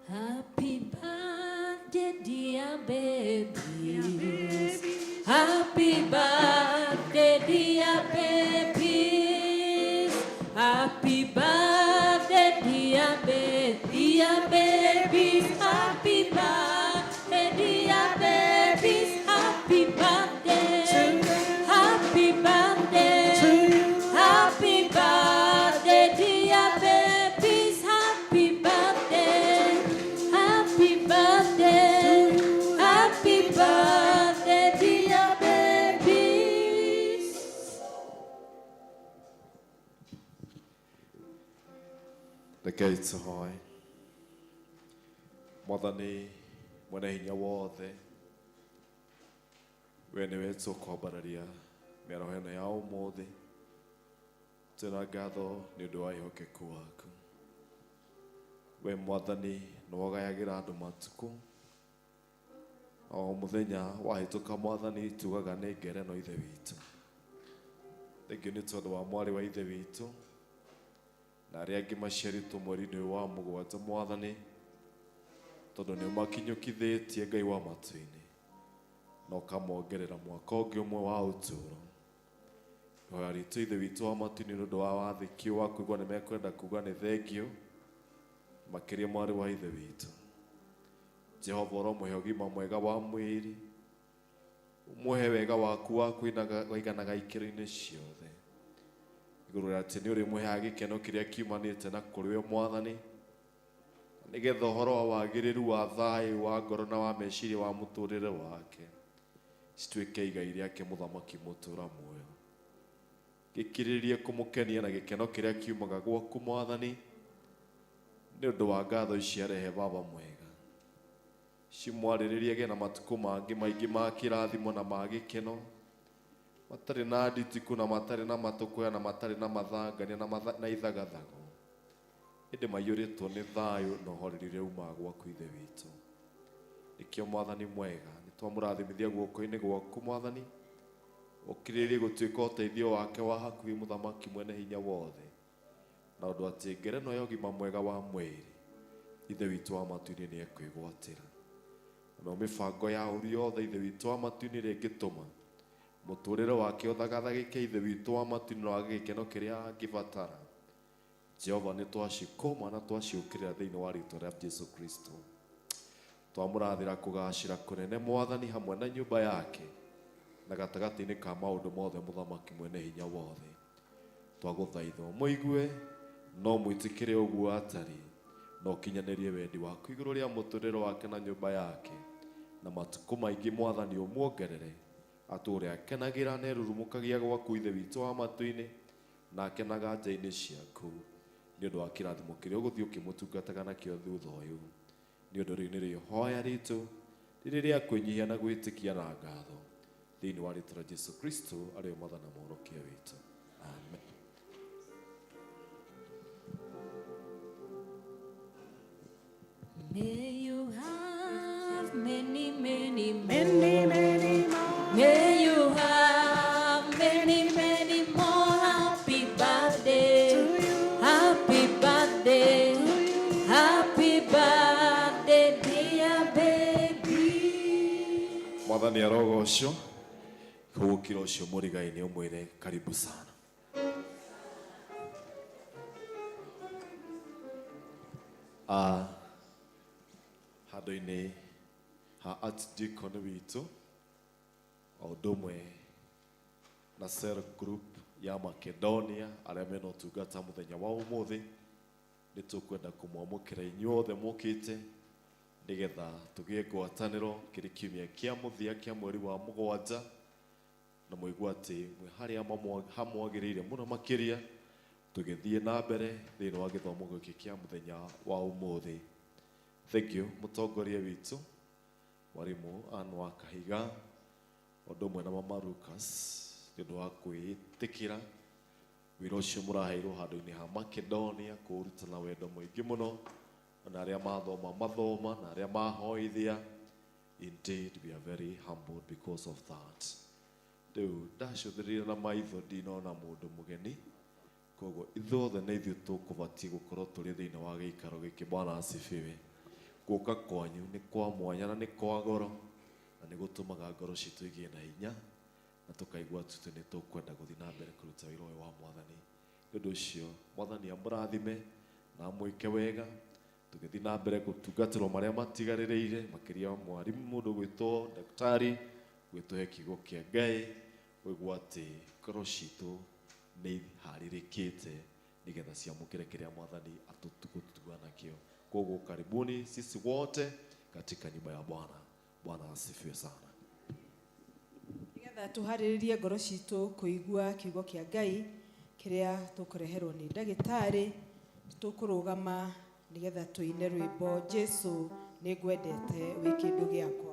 Happy birthday, dear babies. Happy birthday, dear babies. Happy birthday, dear babies. Happy birthday, dear babies. Happy birthday. Happy birthday. Happy birthday, dear babies. Happy birthday. Happy birthday. Happy birthday, dear babies. Rekei tũhoe. Mwathani mwene hinya wothe, we nĩwe tũkwambararia mĩaraho ĩno ya ũmũthĩ, twĩna ngatho nĩ ũndũ wa wĩhokeku waku. We Mwathani nĩwogayagĩra andũ matukũ, o mũthenya wahĩtũka Mwathani tugaga nĩ ngerenwa ithe witũ. Thengiũ nĩ tondũ wa mwarĩ wa ithe witũ na arĩa angĩ maciarĩtwo mweri-inĩ ũyũ wa mũgwanja Mwathani, tondũ nĩ ũmakinyũkithĩtie Ngai wa matu-inĩ na ũkamongerera mwaka ũngĩ ũmwe wa ũtũũro. Ihoya ritũ ithe witũ wa matu-inĩ nĩ ũndũ wa wathĩki ũyũ wa kũigua nĩ mekwenda kuga nĩ thengiũ makĩria mwarĩ wa ithe witũ. Jehova ũromũhe ũgima mwega wa mwĩrĩ, ũmũhe wega waku wa kũiganaga ikĩro-inĩ ciothe, igũrũ rĩa atĩ nĩ ũrĩmũheaga gĩkeno kĩrĩa kiumanĩte na kũrĩ we Mwathani, nĩgetha ũhoro wa wagĩrĩru wa thayũ wa ngoro na wa meciria wa mũtũũrĩre wake cituĩke igai rĩake mũthamaki mũtũũra muoyo. Gĩkirĩrĩrie kũmũkenia na gĩkeno kĩrĩa kiumaga gwaku Mwathani, nĩ ũndũ wa ngatho ici arehe Baba mwega. Cimwarĩrĩrie gĩa na matukũ mangĩ maingĩ ma kĩrathimo na ma gĩkeno, matarĩ na nditiku na matarĩ na matũkũya na matarĩ na mathangania na ithagathago, ĩndĩ maiyũrĩtwo nĩ thayũ na ũhoreri ũrĩa umaga gwaku ithe witũ. Nĩkĩo Mwathani mwega nĩtwamũrathimithia guoko-inĩ gwaku Mwathani, ũkirĩrĩrie gũtuĩka ũteithio wake wa hakuhĩ mũthamaki mwene hinya wothe, na ũndũ atĩ ngerenwa ya ũgima mwega wa mwĩrĩ ithe witũ wa matu-inĩ nĩ ekwĩgwatĩra. No mĩbango ya ũru yothe ithe witũ wa matu-inĩ rĩngĩtũma mũtũũrĩre wake ũthagathagĩke ithe witũ wa matu-inĩ na wage gĩkeno kĩrĩa angĩbatara, Jehova nĩ twacikũma na twaciũkĩrĩra thĩinĩ wa rĩĩtwa rĩa Jesũ Kristo. Twamũrathĩra kũgacĩra kũnene Mwathani hamwe na nyũmba yake na gatagatĩ-inĩ ka maũndũ mothe mũthamaki mwene hinya wothe. Twagũthaitha mũigue no mwĩtĩkĩre ũguo atariĩ, na ũkinyanĩrie wendi waku igũrũ rĩa mũtũũrĩre wake na nyũmba yake, na matukũ maingĩ Mwathani ũmuongerere atũũre akenagĩra na erurumũkagia gwaku ithe witũ wa matu-inĩ na akenaga nja-inĩ ciaku, nĩ ũndũ wa kĩrathimo kĩrĩa ũgũthiĩ ũkĩmũtungataga nakĩo thutha ũyũ. Nĩ ũndũ rĩu nĩrĩo hoya ritũ rĩrĩ rĩa kwĩnyihia na gwĩtĩkia na ngatho thĩinĩ wa rĩĩtwa rĩa Jesũ Kristo arĩ Mwathani na Mũhonokia witũ. Amen. May you have many, many more. Many, many more. May you have many, many more. Happy birthday To you. Happy birthday To you. Happy birthday, dear baby. Mwathani arogocwo kũgũkĩra ũcio mũrigai-inĩ ũmwĩre karibu sana. Handũ-inĩ ha archdeacon witũ o ũndũ ũmwe na cell group ya Makedonia arĩa mena ũtungata mũthenya wa ũmũthĩ, nĩ tũkwenda kũmwamũkĩra inyuothe mũkĩte nigetha tugie ngwatanĩro kĩrĩ kiumia kĩa mũthia kĩa mweri wa mũgwanja na mũigua atĩ mwe harĩa hamwagĩrĩire mũno makĩria tũgĩthiĩ na mbere thĩinĩ wa gĩthomo gĩkĩ kĩa mũthenya wa ũmũthĩ. Thank you mũtongoria witũ mwarimũ Ann wa Kahiga ũndũ ũmwe na mama Lucas nĩ ũndũ wa kwĩĩtĩkĩra wĩra ũcio mũraheirwo handũ-inĩ ha Makedonia kũũruta na wendo mũingĩ mũno, na arĩa mathoma na arĩa mahoithia. Indeed we are very humbled because of that. Rĩu ndacũthĩrĩria na maitho ndinona mũndũ mũgeni, koguo ithuothe nĩ ithuĩ tũkũbatiĩ gũkorwo tũrĩ thĩinĩ wa gĩikaro gĩkĩ. Bwana asifiwe. Gũka kwanyu nĩ kwa mwanya na nĩ kwa goro, na nĩ gũtũmaga ngoro citũ igĩe na hinya na tũkaigua tutũ nĩ tũkwenda gũthiĩ na mbere kũruta wĩra ũyũ wa Mwathani. Nĩ ũndũ ũcio Mwathani amũrathime na amwĩke wega, tũgĩthiĩ na mbere gũtungatĩrwo marĩa matigarĩrĩire, makĩria mwarimũ mũndũ gwĩtwo daktari, gwĩtũhe kiugo kĩa Ngai, wĩgua atĩ ngoro citũ nĩ iharĩrĩkĩte nigetha ciamũkĩre kĩrĩa Mwathani atũtuga nakĩo. Koguo karibuni sisi wote katika nyumba ya Bwana. Bwana asifiwe sana. Nigetha tuharĩrĩrie ngoro citũ kũigua kiugo kĩa Ngai kĩrĩa tũkũreherwo nĩ ndagĩtarĩ, tũkũrũgama nigetha tũine rwĩmbo Jesu nĩ ngwendete wĩ kĩndũ gĩakwa.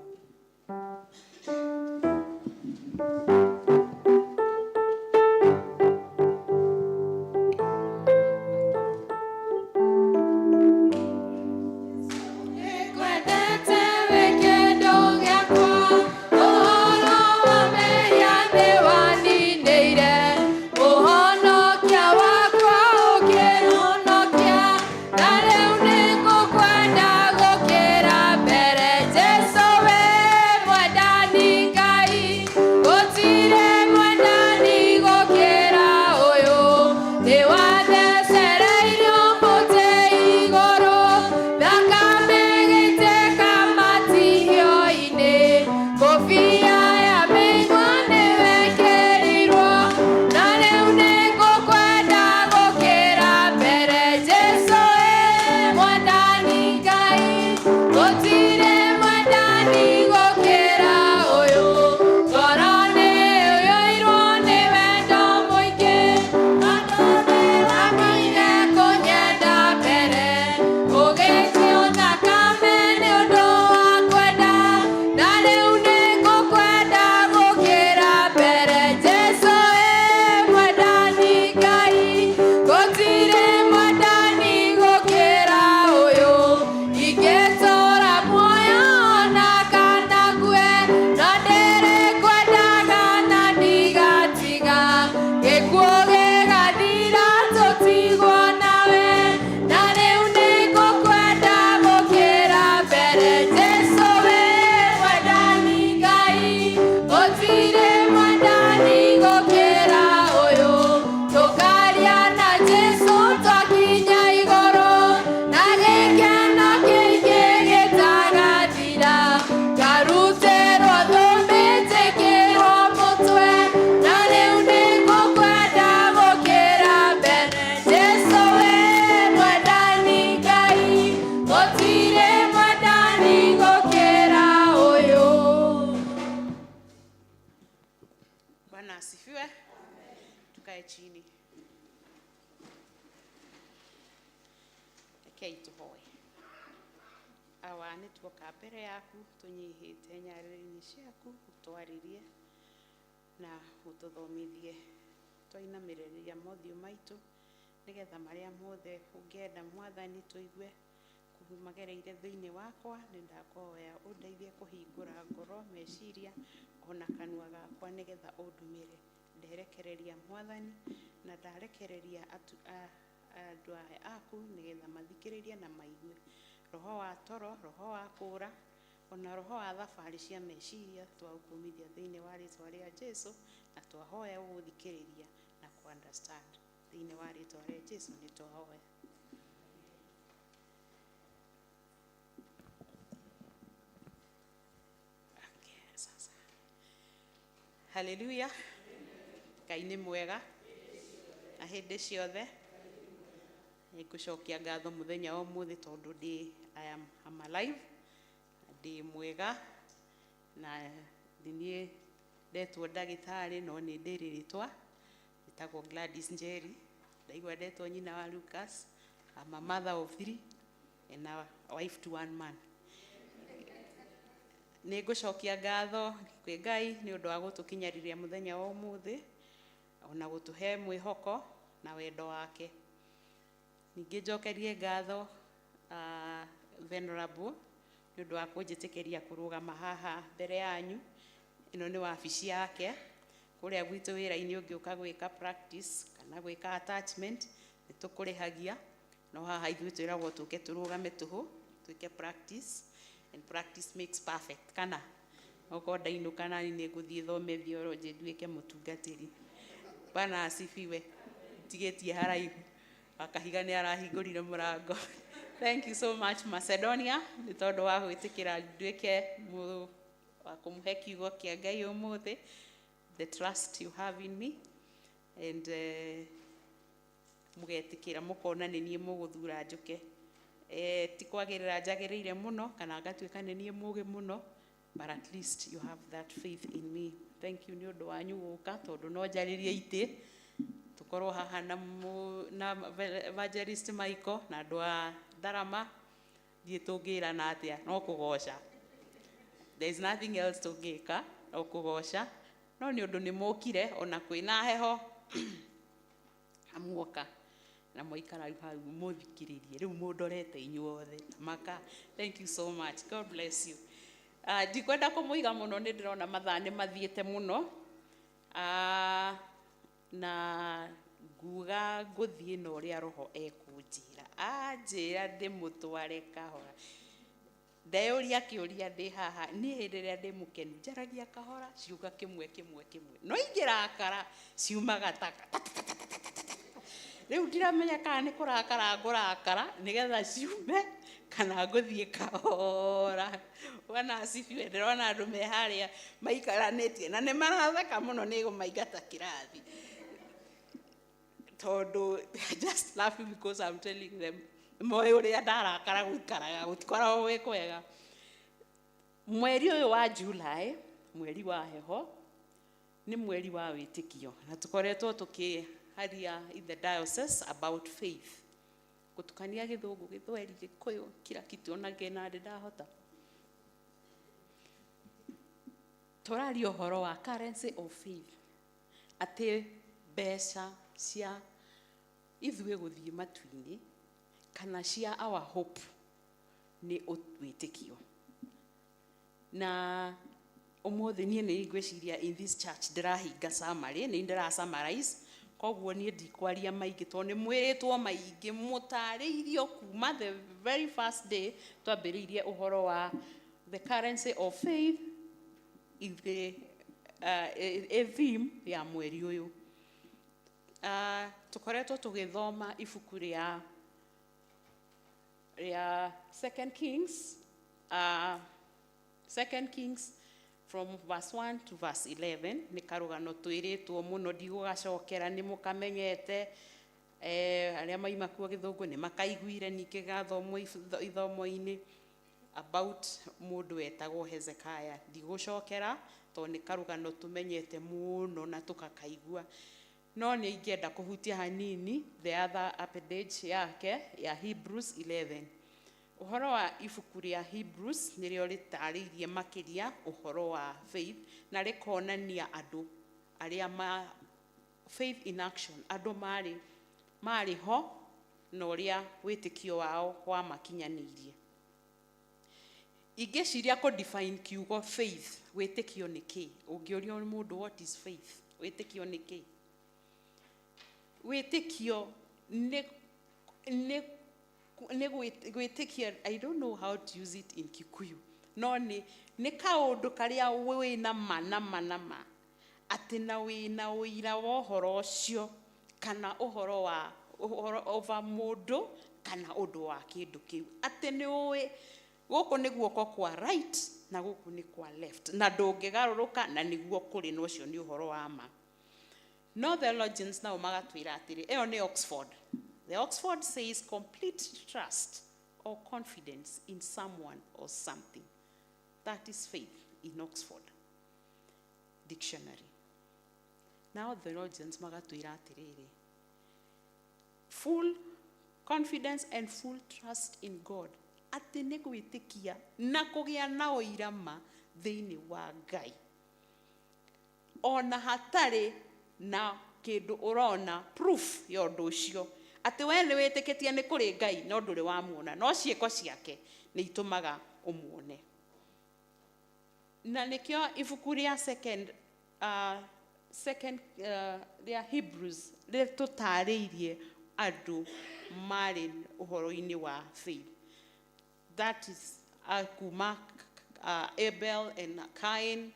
Nigetha marĩa mothe ũngĩenda Mwathani tũigue magereire thĩinĩ wakwa, nĩ ndakuhoya ũndeithie kũhingũra ngoro, meciria ona kanua gakwa nigetha ũndumĩre. Nderekereria Mwathani na ndarekereria andũ aya aku nigetha mathikĩrĩrie na maigue. Roho wa toro, roho wa kũũra, ona roho wa thabarĩ cia meciria twaũkumithia thĩinĩ wa rĩĩtwa rĩa Jesu, na twahoya ũgũthikĩrĩria na ku-understand. Thĩinĩ wa rĩĩtwa rĩa Jesu nĩ twahoya. Hallelujah. Ngai nĩ mwega na hĩndĩ ciothe. Nĩngũcokia ngatho mũthenya wa ũmũthĩ tondũ I am alive ndĩ mwega na niĩ ndetwo ndagĩtarĩ no nĩ ndĩ rĩtwa ndĩtagwo Gladys Njeri, ndaigua ndetwo nyina wa Lucas. I'm a mother of 3 and a wife to 1 man. Nĩ ngũcokia ngatho kwĩ Ngai nĩ ũndũ wa gũtũkinyĩria mũthenya wa ũmũthĩ ona gũtũhe mwĩhoko na wendo wake. Ningĩ njokerie ngatho Venerable nĩ ũndũ wa kũnjĩtĩkĩria kũrũgama haha mbere yanyu. Ĩno nĩ wabici yake kũrĩa gwitũ wĩra-inĩ ũngĩũka gwĩka practice kana gwĩka attachment nĩ tũkũrĩhagia, no haha ithuĩ twĩragwo tũke tũrũgame tũhũ twĩke practice, and practice makes perfect. Kana okorwo ndainũka nani nĩ ngũthiĩ thome theology nduĩke mũtungatĩri. Bwana asifiwe. Tigĩtie haraihu akahiga nĩ arahingũrire mũrango. Thank you so much Macedonia nĩ tondũ wa gwĩtĩkĩra nduĩke wa kũmũhe kiugo kĩa Ngai ũmũthĩ, the trust you have in me, and mũgetĩkĩra mũkona nĩ niĩ mũgũthura njũke. Ti kwagĩrĩra njagĩrĩire mũno kana ngatuĩka nĩ niĩ mũũgĩ mũno, but at least you have that faith in me. Thank you nĩ ũndũ wanyu gũka tondũ no njarĩrie itĩ tũkorwo haha na Evangelist Michael na andũ a Ndarama thiĩ tũngĩrana atĩa no kũgoca. There is nothing else tũngĩka no kũgoca, no nĩ ũndũ nĩ mũkire ona kwĩna heho amuoka na mũikara hau mũthikĩrĩrie rĩu mũndorete inyuothe maka. Thank you so much. God bless you. Ndikwenda kũmũiga mũno nĩ ndĩrona mathaa nĩ mathiĩte mũno, na nguga ngũthiĩ na ũrĩa Roho ekũnjĩra. Anjĩra ndĩmũtware kahora. Ndeyũria kĩũria ndĩ haha niĩ hĩndĩ ĩrĩa ndĩ mũkenu njaragia kahora ciuga kĩmwe no ingĩrakara ciumaga taka. Rĩu ndiramenya kana nĩ kũrakara ngũrakara nĩgetha ciume kana ngũthiĩ kahora. Bwana asifiwe. Ndĩrona andũ me harĩa maikaranĩtie na nĩ maratheka mũno nĩ gũmaingata kĩrathi tondũ just laughing because I'm telling them moyo ũrĩa ndarakara gũikaraga gũtikoragwo gwĩ kwega. Mweri ũyũ wa July, mweri wa heho, nĩ mweri wa wĩtĩkio na tũkoretwo tũkĩharia in the diocese about faith. Gũtukania Gĩthũngũ, Gĩthweri, Gĩkũyũ, kila kitu ona Gĩnandĩ ndahota. Tũraria ũhoro wa currency of faith, atĩ mbeca cia ithuĩ gũthiĩ matu-inĩ kana cia our hope nĩ wĩtĩkio. Na ũmũthĩ niĩ nĩ ngwĩciria in this church ndĩrahinga summary, nĩ ndĩra summarize, koguo niĩ ndikwaria maingĩ tondũ nĩ mwĩrĩtwo maingĩ mũtarĩirio kuma the very first day twambĩrĩirie ũhoro wa the currency of faith in the a theme ya mweri ũyũ. Tũkoretwo tũgĩthoma ibuku rĩa 2 Kings from verse 1 to verse 11. Nĩ karũgano twĩrĩtwo mũno ndigũgacokera nĩ mũkamenyete, arĩa maima kuo Gĩthũngũ nĩ makaiguire ningĩ gathomwo ithomo-inĩ about mũndũ wetagwo Hezekiah. Ndigũcokera tondũ nĩ karũgano tũmenyete mũno na tũkakaigua, no nĩ ingĩenda kũhutia hanini the other appendage yake ya Hebrews 11. Ũhoro wa ibuku rĩa Hebrews nĩrĩo rĩtarĩirie makĩria ũhoro wa faith na rĩkonania andũ arĩa faith in action, andũ marĩ ho na ũrĩa wĩtĩkio wao wamakinyanĩirie. Ingĩciria kũ define kiugo faith, wĩtĩkio nĩ kĩ? Ũngĩũrio mũndũ what is faith, wĩtĩkio nĩ kĩ? Wĩtĩkio nĩ gwĩtĩkia, I don't know how to use it in Kikuyu, no nĩ kaũndũ karĩa wĩna ma atĩ na wĩna ũira wa ũhoro ũcio kana ũhoro wa over mũndũ kana ũndũ wa kĩndũ kĩu, atĩ nĩ ũĩ gũkũ nĩ guoko kwa right na gũkũ nĩ kwa left na ndũngĩgarũrũka na nĩguo kũrĩ na ũcio nĩ ũhoro wa ma. No theologians nao magatwĩra atĩrĩ, ĩyo nĩ Oxford. The Oxford says complete trust or confidence in someone or something. That is faith in Oxford Dictionary. Now theologians magatwira atiriri, full confidence and full trust in God, ati nĩ gwĩtĩkia na kũgĩa na ũira ma thĩinĩ wa Ngai, ona hatarĩ na kĩndũ ũrona proof ya ũndũ ũcio, atĩ we nĩ wĩtĩkĩtie nĩ kũrĩ Ngai no ndũrĩ wamuona, no ciĩko ciake nĩ itũmaga ũmuone. Na nĩkĩo ibuku rĩa rĩa Hebrews rĩtũtarĩirie andũ marĩ ũhoro-inĩ wa faith. That is kuma Abel and Cain,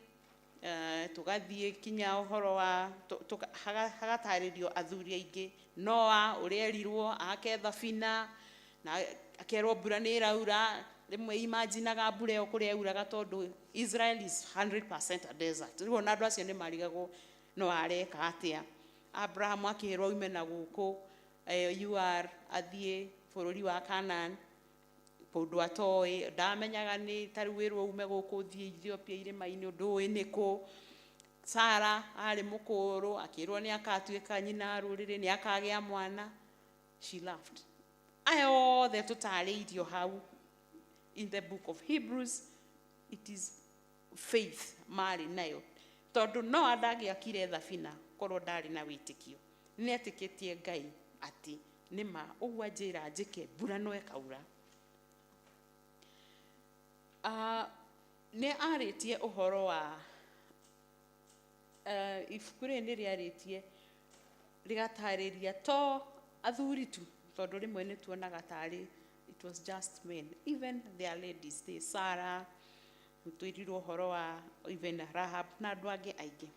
tugathiĩ kinya ũhoro wa hagatarĩrio athuri aingĩ, Noah ũrĩa erirwo ake thabina na akerwo mbura nĩ ĩraura, rĩmwe imaginaga mbura ĩyo kũrĩa yauraga tondũ Israel is 100% a desert. Rĩu ona andũ acio nĩ marigagwo no areka atĩa. Abraham akĩrwo ume na gũkũ UR athiĩ bũrũri wa Canaan, kũndũ atoĩ, ndamenyaga nĩ tarĩ wĩrwo ume gũkũ thiĩ Ethiopia irĩma-inĩ, ũndũ ũĩ nĩkũ. Sara arĩ mũkũrũ akĩrwo nĩ akatuĩka nyina rũrĩrĩ, nĩ akagĩa mwana. She laughed. Aya othe tũtarĩirio hau in the book of Hebrews, it is faith marĩ nayo, tondũ no ndangĩakire thabina korwo ndarĩ na wĩtĩkio. Nĩ etĩkĩtie Ngai atĩ nĩma ũguo njĩra njĩke mbura no ĩkaura. Nĩ arĩtie ũhoro wa ibuku rĩrĩ nĩ rĩarĩtie rĩgatarĩria to athuri tu, tondũ rĩmwe nĩ tuonaga tarĩ it was just men, even their ladies, they Sarah, tuirirwo ũhoro wa even Rahab na andũ angĩ aingĩ.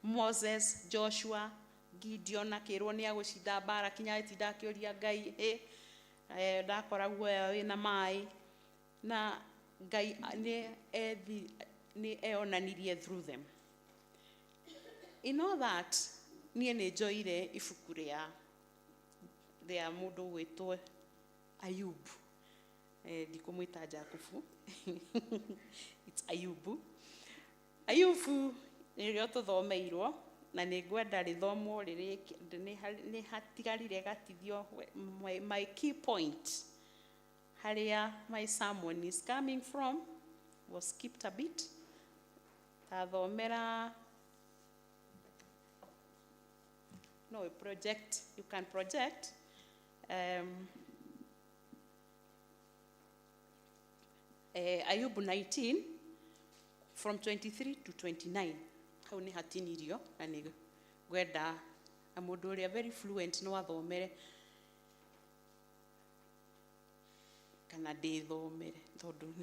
Moses, Joshua, Gideon akĩrwo nĩ agũcinda mbara kinya etinda akĩũria Ngai, ndakora guoya wĩna maĩ, na Ngai nĩ eonanirie through them. In all that, niĩ nĩ njoire ibuku rĩa mũndũ gwĩtwo Ayubu. Ndikũmwĩta Jakubu. It's Ayubu. Ayubu nĩrĩo tũthomeirwo na nĩ ngwenda rĩthomwo rĩrĩ nĩ hatigarire gatithio my key point harĩa my sermon is coming from was skipped a bit. Tathomera no project, you can project Ayubu 19 from 23 to 29. Hau nĩ hatinirio na nĩ gwenda na mũndũ ũrĩa very fluent no athomere kana ndĩthomere tondũ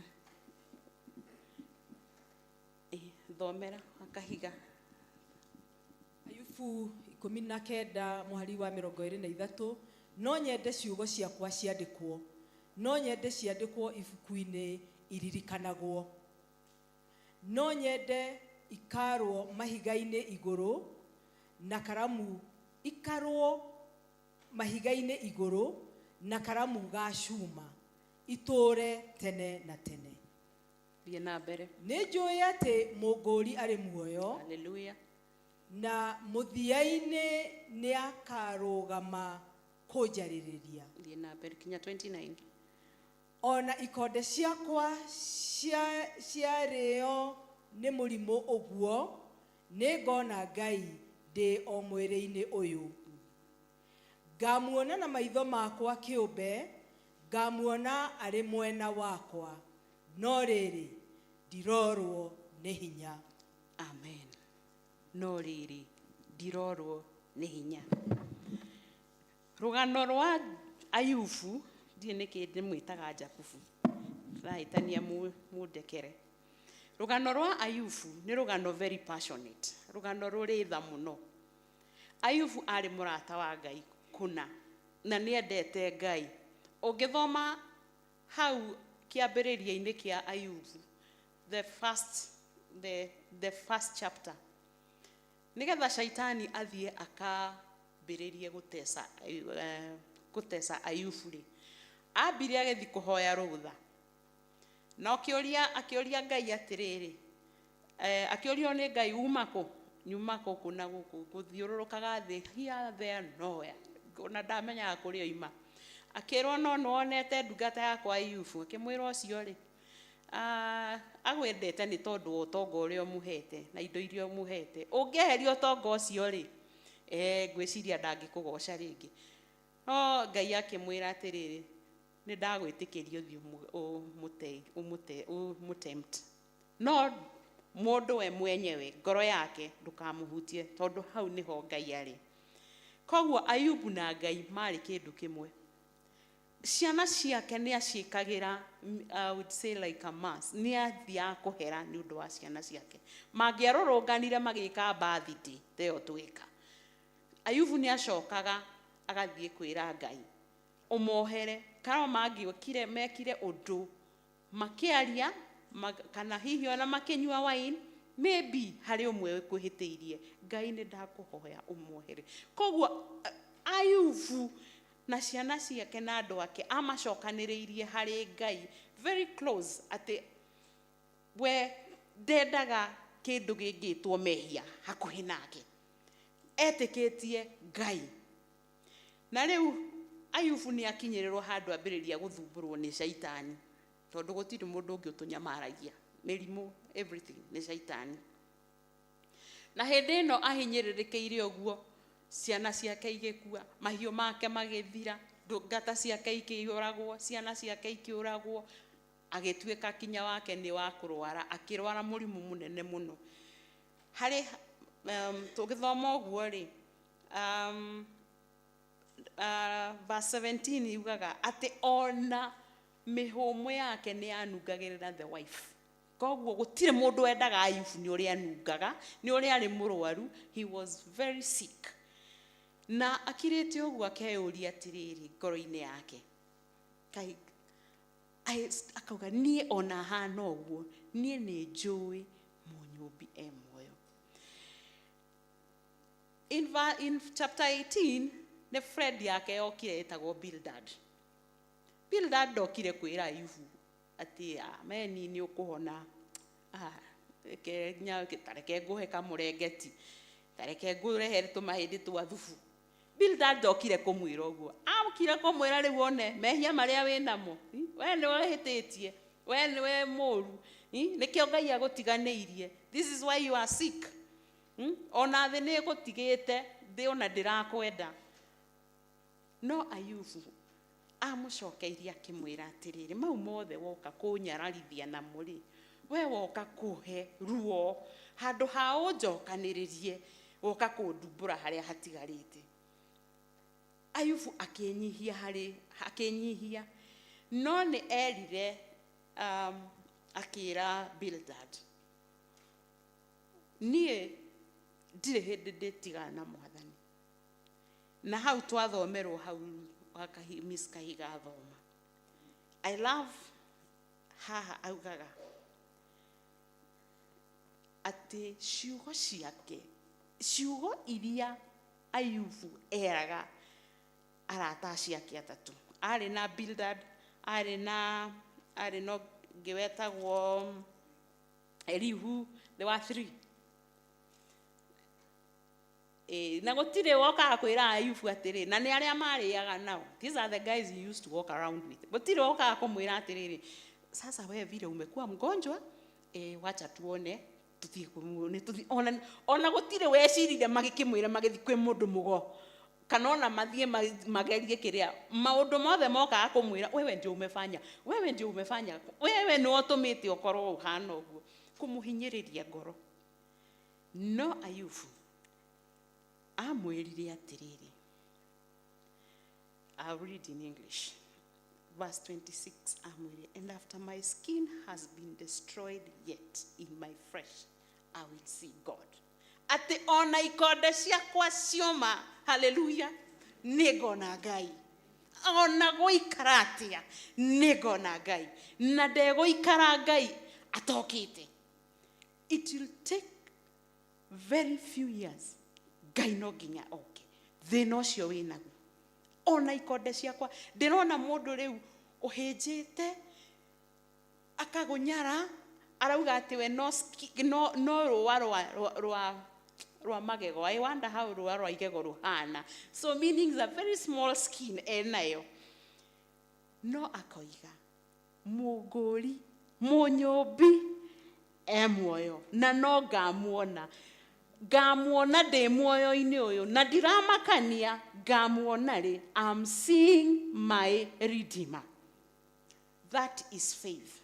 thomera akahiga. Ayubu 19 mũhari wa 23, no nyende ciugo ciakwa ciandĩkwo, no nyende ciandĩkwo ibuku-inĩ iririkanagwo, no nyende ikarwo mahiga-inĩ igũrũ na karamu ikarwo mahiga-inĩ igũrũ na karamu ga cuma itũre tene na tene. Thiĩ na mbere. Nĩ njũĩ atĩ mũngũri arĩ muoyo. Hallelujah. Na mũthia-inĩ nĩ akarũgama kũnjarĩrĩria. Thiĩ na mbere kinya 29. Ona ikonde ciakwa ciarĩo nĩ mũrimũ ũguo, nĩ ngona Ngai ndĩ o mwĩrĩ-inĩ ũyũ. Ngamuona na maitho makwa kĩũmbe, ngamuona arĩ mwena wakwa, no rĩrĩ ndirorwo nĩ hinya. Amen. No rĩrĩ ndirorwo nĩ hinya. Rũgano rwa Ayubu, ndiĩ nĩkĩ ndĩmwĩtaga Jakubu, rahĩtania mũndekere. Rũgano rwa Ayubu nĩ rũgano very passionate, rũgano rũrĩ tha mũno. Ayubu arĩ mũrata wa Ngai kũna na nĩ endete Ngai. Ũngĩthoma hau kĩambĩrĩria-inĩ kĩa Ayubu, the first chapter, nĩgetha shaitani athiĩ akambĩrĩrie gũteca Ayubu rĩ, ambire agĩthiĩ kũhoya rũtha na akĩũria Ngai atĩrĩrĩ, akĩũrio nĩ Ngai nyuma kũ kuna gũkũ gũthiũrũrũkaga thĩ here there nowhere, na ndamenyaga kũrĩa oima. Akĩrwo no nĩwonete ndungata yakwa Ayubu. Akĩmwĩra ũcio rĩ, agwendete nĩ tondũ wa ũtonga ũrĩa ũmũhete na indo iria ũmũhete. Ũngĩeheria ũtonga ũcio rĩ, ngwĩciria ndangĩkũgoca rĩngĩ. No Ngai akĩmwĩra atĩrĩrĩ, nĩ ndagwĩtĩkĩria ũthiĩ ũmũtempt, no mũndũ we mwenyewe ngoro yake ndũkamũhutie, tondũ hau nĩho Ngai arĩ. Koguo Ayubu na Ngai marĩ kĩndũ kĩmwe. Ciana ciake nĩ aciĩkagĩra, I would say like a mass, nĩ athiaga kũhera nĩ ũndũ wa ciana ciake. Mangĩarũrũnganire magĩka birthday teo twĩka, Ayubu nĩ acokaga agathiĩ kwĩra Ngai ũmohere, kana mangĩokire mekire ũndũ makĩaria kana hihi ona makĩnyua wine, maybe harĩ ũmwe kwĩhĩtĩirie, Ngai nĩ ndakũhoya ũmohere. Koguo Ayubu na ciana ciake na andũ ake amacokanĩrĩirie harĩ Ngai very close, atĩ we ndendaga kĩndũ gĩngĩtwo mehia hakuhĩ nake, etĩkĩtie Ngai. Na rĩu Ayubu nĩ akinyĩrĩrwo handũ ambĩrĩria gũthumbũrwo nĩ Shaitani, tondũ gũtirĩ mũndũ ũngĩ ũtũnyamaragia, mĩrimũ everything nĩ Shaitani. Na hĩndĩ ĩno ahinyĩrĩrĩkĩire ũguo, ciana ciake igĩkua, mahiũ make magĩthira, ndungata ciake ikĩũragwo, ciana ciake ikĩũragwo, agĩtuĩka kinya wake nĩ wa kũrwara, akĩrwara mũrimũ mũnene mũno. Harĩ tũgĩthoma ũguo rĩ, verse 17 yugaga atĩ ona mĩhũmũ yake nĩ yanungagĩrĩra the wife. Koguo gũtirĩ mũndũ wendaga Ayubu nĩ ũrĩa anungaga, nĩ ũrĩa arĩ mũrwaru, he was very sick. Na akirĩte ũguo akeyũria atĩrĩrĩ ngoro-inĩ yake, akauga niĩ ona hana ũguo, niĩ nĩ njũĩ mũnyũmbi e muoyo. In chapter 18, nĩ friend yake yokire etagwo Bildad. Bildad ndokire kwĩra Ayubu atĩ meni nĩ ũkũhona, tareke ngũhe kamũrengeti, tareke ngũrehere tũmahĩndĩ twa thubu. Bildad ndokire kũmwĩra ũguo, aũkire kũmwĩra rĩu one mehia marĩa wĩ namo, we nĩ wehĩtĩtie, we nĩ we mũũru, nĩkĩo Ngai agũtiganĩirie, this is why you are sick. Ona thĩ nĩ ĩgũtigĩte, thĩ ona ndĩrakwenda. No Ayubu amũcokeirie akĩmwĩra atĩrĩrĩ, mau mothe woka kũnyararithia namo rĩ, we woka kũhe ruo, handũ ha ũnjokanĩrĩrie woka kũndumbũra harĩa hatigarĩte. Ayubu akĩnyihia, no nĩ erire akĩra Bildad, niĩ ndirĩ hĩndĩ ndĩtigana na Mwathani. Na hau twathomerwo hau Miss Kahiga athoma, I love haha augaga atĩ ciugo ciake, ciugo iria Ayubu eraga arata ciake atatũ, arĩ na Bildad, arĩ na ngĩwetagwo Elihu, there were 3. Na gũtirĩ wokaga kwĩra Ayubu atĩrĩ, na nĩ arĩa marĩaga nao, these are the guys he used to walk around with. Gũtirĩ wokaga kũmwĩra atĩrĩrĩ, sasa wewe vile umekuwa mgonjwa, wacha tuone tuthiĩ ona gũtirĩ wecirire magĩkĩmwĩra magĩthiĩ kwĩ mũndũ mũgo, kana ona mathiĩ magerie kĩrĩa, maũndũ mothe mokaga kũmwĩra wewe ndio umefanya, wewe ndio umefanya, wewe nĩ ũtũmĩte ũkorwo ũhana ũguo, kũmũhinyĩrĩria ngoro. No Ayubu amwĩrire atĩrĩrĩ, I'll read in English. Verse 26, amwĩrire, and after my skin has been destroyed, yet in my flesh I will see God. Atĩ ona ikonde ciakwa cioma, hallelujah, nĩngona Ngai. Ona gũikara atĩa, nĩngona Ngai. Na ndegũikara Ngai atokĩte. It will take very few years. Ngai no nginya oke. Thĩna ũcio wĩnaguo. Ona ikonde ciakwa, ndĩrona mũndũ rĩu ũhĩnjĩte, akagunyara arauga ati we no rwa magego. I wonder how rwa rwa igego ruhana. So meaning it's a very small skin enayo. No akoiga muguri munyumbi muoyo na no ngamuona ndĩ muoyo-inĩ ũyũ na ndiramakania ngamuona rĩ. I'm seeing my Redeemer. That is faith.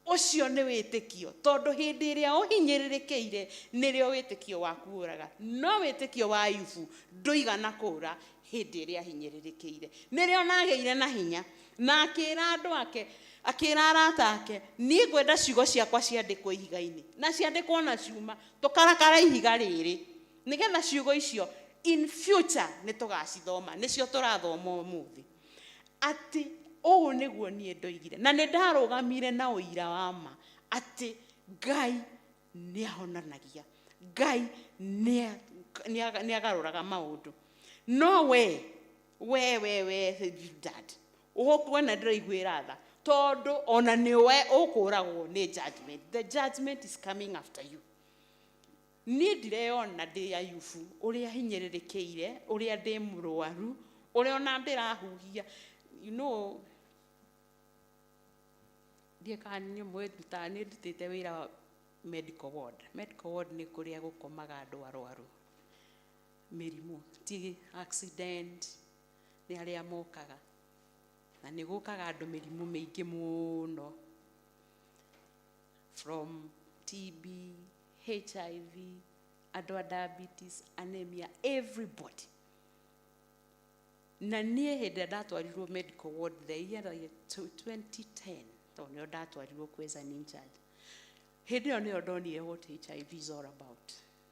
Ũcio nĩ wĩtĩkio, tondũ hĩndĩ ĩrĩa ũhinyĩrĩrĩkĩire nĩrĩo wĩtĩkio waku ũraga. No wĩtĩkio wa Ayubu ndũigana kũra hĩndĩ ĩrĩa ahinyĩrĩrĩkĩire. Nĩrĩo nagĩire na hinya na akĩra andũ ake, akĩra arata ake, niĩ ngwenda ciugo ciakwa ciandĩkwo ihiga-inĩ, na ciandĩkwo na ciuma tũkarakara ihiga rĩrĩ, nĩgetha ciugo icio in future nĩ tũgacithoma, nĩcio tũrathoma ũmũthĩ. Atĩ ũũ nĩguo niĩ ndoigire na nĩ ndarũgamire na ũira wa ma atĩ Ngai nĩ ahonanagia, Ngai nĩ agarũraga maũndũ. No we dad ũgũkuona ndĩraiguĩra tha, tondũ ona nĩwe ũkũragwo nĩ judgment. The judgment is coming after you. Niĩ ndireyona ndĩ Ayubu ũrĩa hinyĩrĩrĩkĩire, ũrĩa ndĩ mũrwaru, ũrĩa ona ndĩrahuhia. You know, ndiekani mwĩruta nĩ ndutĩte wĩra wa medical ward. Medical ward nĩ kũrĩa gũkomaga andũ arwaru mĩrimũ, ti accident, nĩ arĩa mokaga na nĩ gũkaga andũ mĩrimũ mĩingĩ mũno, from TB, HIV, andũ a diabetes, anemia, everybody. Na niĩ hĩndĩ ndatwarirwo medical ward the year 2010, tondũ nĩyo ndatwarirwo kweza in charge. Hĩndĩ ĩyo nĩyo ndonire what HIV is all about.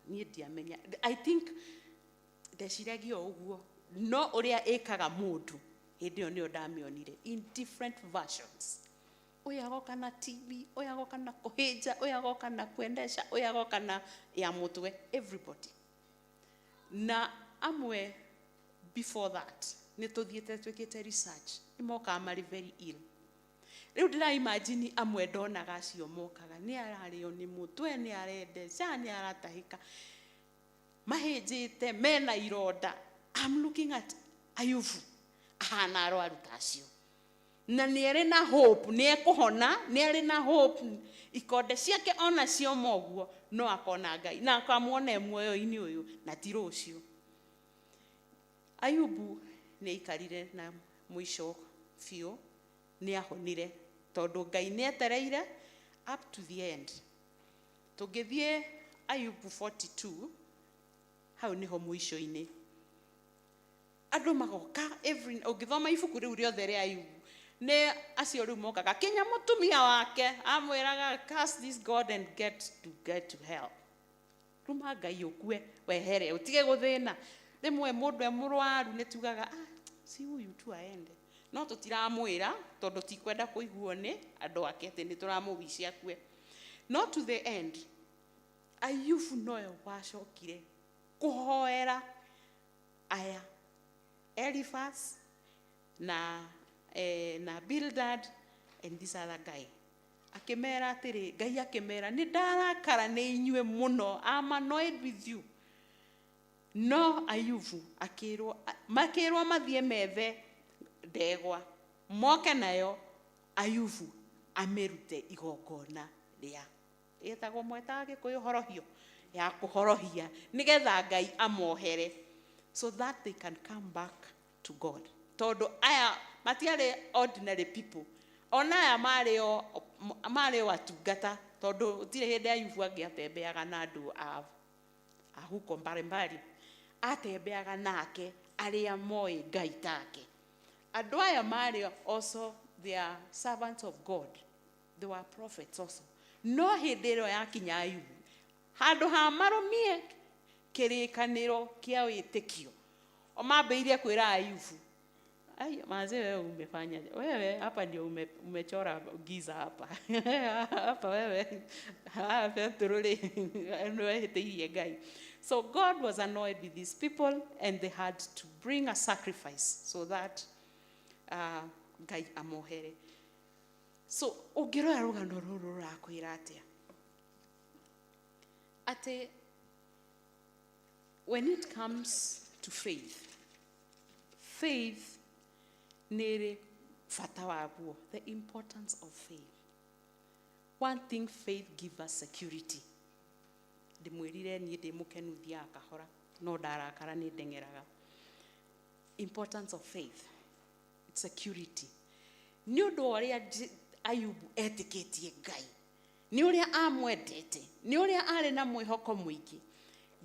Niĩ ndiamenya, I think ndeciragia ũguo, no ũrĩa ĩkaga mũndũ hĩndĩ ĩyo nĩyo ndamĩonire in different versions. Ũyũ agoka na TB, ũyũ agoka na kũhĩnja, ũyũ agoka na kwendesha, ũyũ agoka na ya mũtwe, everybody. Na amwe before that nĩ tũthiĩte twĩkĩte research, nĩ mokaga marĩ very ill. Rĩu ndĩraimagine amwe ndonaga acio mokaga nĩ ararĩo nĩ mũtwe, nĩ arendesha, nĩ aratahĩka, mahĩnjĩte, mena ironda. I'm looking at Ayubu ahana arwaru ta acio, na nĩ arĩ na hope, nĩ ekũhona, nĩ arĩ na hope, ikonde ciake ona cio moguo, no akona Ngai na akamuona muoyo-inĩ ũyũ na ti rũciũ. Ayubu nĩ aikarire na mũico biũ, nĩ ahonire tondũ Ngai nĩ etereire up to the end. Tũngĩthiĩ Ayubu 42, hau nĩho mũico-inĩ. Andũ magoka ũngĩthoma ibuku rĩu rĩothe rĩa Ayubu, nĩ acio rĩu mokaga kinya mũtumia wake amwĩraga curse this God and get to hell. Ruma Ngai ũkue wehere ũtige gũthĩna. Rĩmwe mũndũ mũrwaru nĩ tugaga si huyu tu aende, no tũtiramwĩra tondũ tikwenda kũiguo nĩ andũ ake atĩ nĩ tũramũgicia akue. No to the end, Ayubu noyo wacokire kũhoera aya Eliphaz na Bildad and this other guy. Akimera atĩrĩ, Ngai akimera nĩ ndarakara nĩ inyuĩ mũno, I'm annoyed with you. No Ayubu makĩrwo mathiĩ methe ndegwa moke nayo Ayubu amĩrute igongona rĩa ĩtagwo mweta Gĩkũyũ horohio ya kũhorohia nĩgetha Ngai amohere, so that they can come back to God. Tondũ aya matiarĩ ordinary people, ona aya marĩ o atungata, tondũ tire hĩndĩ Ayubu angĩatembeaga na andũ a huko mbalimbali, atembeaga nake arĩa moĩ Ngai take. Andũ aya marĩ also, they are servants of God, they were prophets also. No hĩndĩ ĩyo yakinya Ayubu, handũ ha marũmie kĩrĩkanĩro kĩa wĩtĩkio, o mambĩrĩirie kwĩra Ayubu, manze wewe umefanya, wewe hapa ndio umechora giza hapa hapa wewe turuli anwehetirie Ngai. So God was annoyed with these people and they had to bring a sacrifice so that Ngai amohere. So ũngĩrora rũgano rũrũ rũrakwĩra atĩa atĩ when it comes to faith nĩ ĩrĩ bata waguo, the importance of faith. One thing, faith gives us security. Ndimwĩrire niĩ ndĩ mũkenu thiaga kahora no ndarakara nĩ ndeng'eraga. Importance of faith, it's security. Nĩ ũndũ ũrĩa Ayubu etĩkĩtie Ngai, nĩ ũrĩa amwendete, nĩ ũrĩa arĩ na mwĩhoko mũingĩ,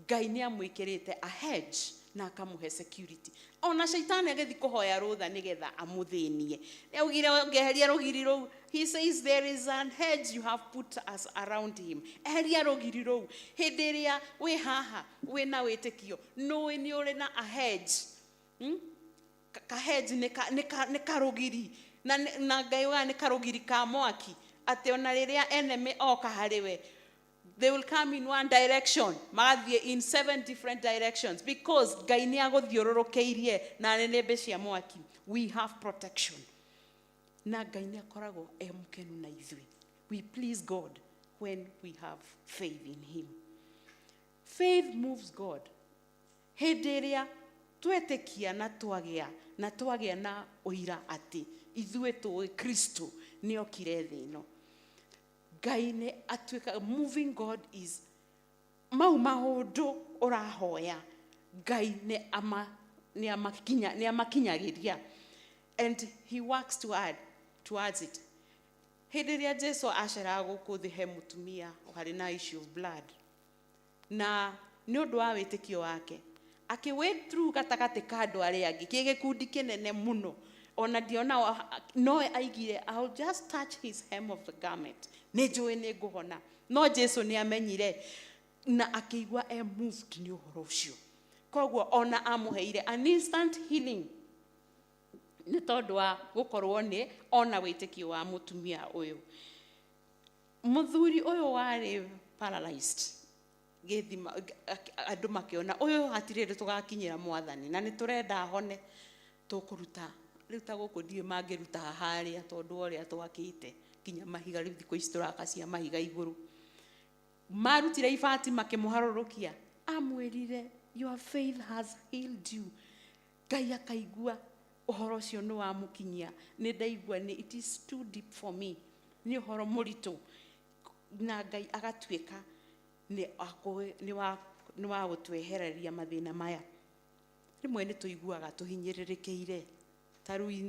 Ngai nĩ amwĩkĩrĩte a hedge na akamũhe security. Ona shaitani agĩthi kũhoya rũtha nĩgetha amũthĩnie, nĩaugire ngeheria rũgiri rũu. He says there is an hedge you have put us around him. Eheria rũgiri rũu. Hĩndĩ ĩrĩa wĩ haha wĩna wĩtĩkio nĩ ũrĩ na a hedge. Ka hedge nĩ karũgiri na Ngai wa nĩ karũgiri ka mwaki atĩ ona rĩrĩa enemy oka harĩwe, they will come in one direction, magathiĩ in 7 different directions, because Ngai nĩ agũthiũrũrũkĩirie na nĩnĩmbĩ cia mwaki. We have protection. Na Ngai nĩ akoragwo mũkenu na ithuĩ. We please God when we have faith in him. Faith moves God. Hĩndĩ ĩrĩa twetĩkia na twagĩa na ũira atĩ ithuĩ tũĩ Kristo nĩ okire thĩ ĩno, Ngai nĩ atuĩka, moving God is mau maũndũ ũrahoya Ngai nĩ amakinyagĩria, and he works towards it. Hĩndĩ ĩrĩa Jesu aceraga gũkũ thĩ he mũtumia harĩ na issue of blood, na nĩ ũndũ wa wĩtĩkio wake akĩwade through gatagatĩ ka andũ arĩa angĩ kĩ gĩkundi kĩnene mũno, ona ndiona no aigire I'll just touch his hem of the garment, nĩ njũĩ nĩ ngũhona. No Jesu nĩ amenyire na akĩigua moved nĩ ũhoro ũcio, koguo ona amũheire an instant healing nĩ tondũ wa gũkorwo nĩ ona wĩtĩkio wa mũtumia ũyũ. Mũthuri ũyũ warĩ paralyzed, gĩthima andũ makĩona ũyũ hatirĩ tũgakinyĩra Mwathani na nĩ tũrenda ahone, tũkũruta rĩu ta gũkũ ndiĩ mangĩruta harĩa tondũ ũrĩa twakĩte kinya mahiga, rĩu thikũ ici tũraka cia mahiga igũrũ. Marutire ibati makĩmũharũrũkia, amwĩrire your faith has healed you. Ngai akaigua ũhoro ũcio nĩ wamũkinyia. Nĩ ndaigua it is too deep for me, nĩ ũhoro mũritũ, na Ngai agatuĩka nĩ wa gũtwehereria mathĩna maya. Rĩmwe nĩ tũiguaga tũhinyĩrĩrĩkĩire, taru in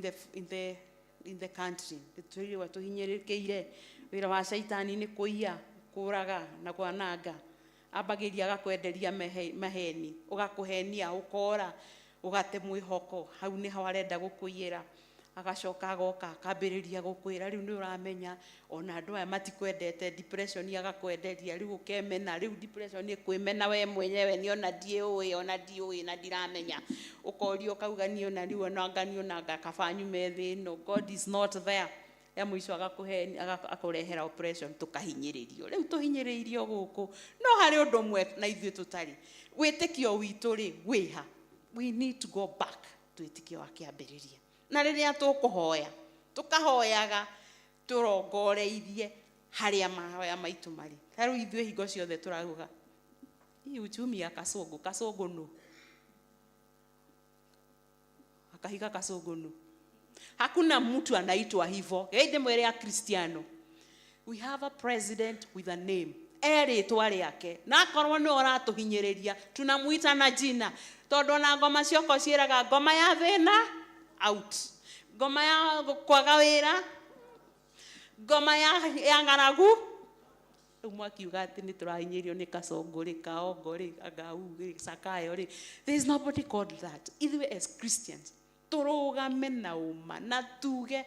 the country tũhinyĩrĩrĩkĩire, wĩra wa shaitani nĩ kũiya, kũraga na kwananga. Ambagĩria agakwenderia maheni, ũgakũhenia ũkora, ũgate mwĩhoko, hau nĩho arenda gũkũiyĩra. Agacoka agoka akambĩrĩria gũkwĩra rĩu nĩ ũramenya ona andũ aya matikwendete, depression agakwenderia, rĩu ũkemena, rĩu depression nĩ kwĩmena we mwenyewe, nĩ ona ndiũĩ na ndiramenya, ũkorio kauga nĩ ona rĩu ona kabanyu me thĩ ĩno. God is not there. Ya mũico akũrehera oppression, tũkahinyĩrĩrio. Rĩu tũhinyĩrĩirio gũkũ, no harĩ ũndũ ũmwe na ithuĩ tũtarĩ, wĩtĩkio witũ rĩ wĩha. We need to go back to wĩtĩkio wa kĩambĩrĩria. Na rĩrĩa tũkũhoya tũkahoyaga tũrongoreirie harĩa mahoya maitũ marĩ. Tarĩu ithuĩ hingo ciothe tũrauga hii uchumi ya kasongo no, akahiga kasongo no. Hakuna mtu anaitwa hivyo. Geide mwere ya Kristiano. We have a president with a name. Rĩtwa rĩake, na akorwo nĩ ũratũhinyĩrĩria tunamuita na jina, tondũ na ngoma cioko ciĩraga ngoma ya thĩna out, ngoma ya kwaga wĩra, ngoma ya ng'aragu. Rĩu mwakiuga atĩ nĩ tũrahinyĩrio nĩ kasongo rĩ, kaongo rĩ, agau rĩ, sakayo rĩ. There is nobody called that. Either as Christians tũrũgame na ũma na tuge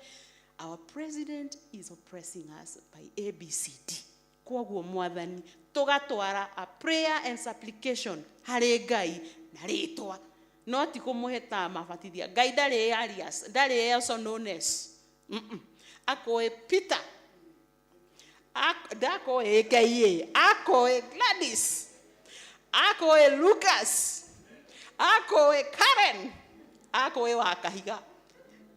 our president is oppressing us by ABCD. Koguo Mwathani tũgatwara a prayer and supplication harĩ Ngai na rĩtwa, no ti kũmũheta mabatithia. Ngai ndarĩ Arias, ndarĩ also known as akoe Peter, akoe AKA, akoe Gladys, akoe Lucas, akoe Karen, akoe Wakahiga.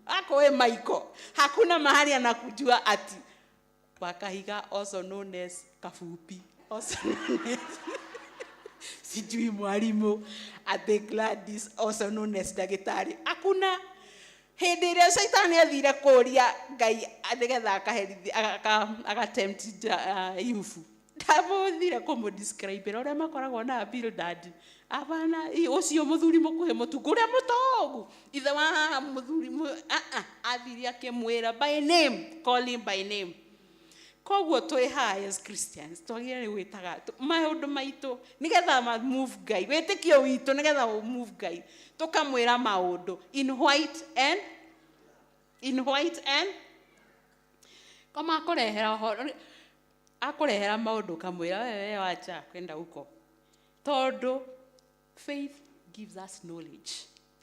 ako we Maiko. Hakuna mahali anakujua ati Wakahiga, also known as Kafupi, also known as sijui mwalimu, ate Gladys, also known as Dagitari. Hakuna. Hindi ĩrĩa Saitani athire kũria Ngai nĩgetha agatempt Yufu. Ndamuthire kũmũdescribe ũrĩa makoragwo na Bildad. Abana ũcio mũthuri mũkuhĩ mũtungu ũrĩa mũtongu. Ithe wa mũthuri athire akĩmwĩra by name, call him by name. Koguo twĩ high as Christians twagĩrĩire gwĩtaga maũndũ maitũ nĩgetha ma move Ngai. Wĩtĩkio witũ nĩgetha move Ngai. Tukamwĩra maũndũ in white and kama akurehera maũndũ kamwĩra wewe wacha kwenda huko. Tondũ faith gives us knowledge.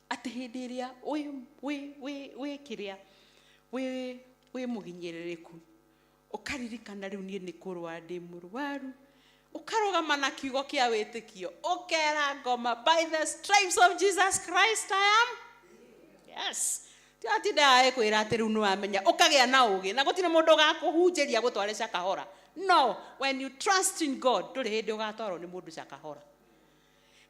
Ati hĩndĩ ĩrĩa wĩ kĩrĩa wĩ mũhinyĩrĩrĩku ukaririkana rĩu niĩ nĩ kũrũa ndĩ mũrwaru, ukarũgama na kiugo kĩa wĩtĩkio, ukera ngoma by the stripes of Jesus Christ I am. Yes. Tiatinda kwĩra atĩ rĩu nĩwamenya ukagĩa na ũgĩ na gũtirĩ mũndũ gakũhunjĩria gũtware Shakahora. No, when you trust in God, ndũrĩ hĩndĩ ũgatwarwo nĩ mũndũ Shakahora.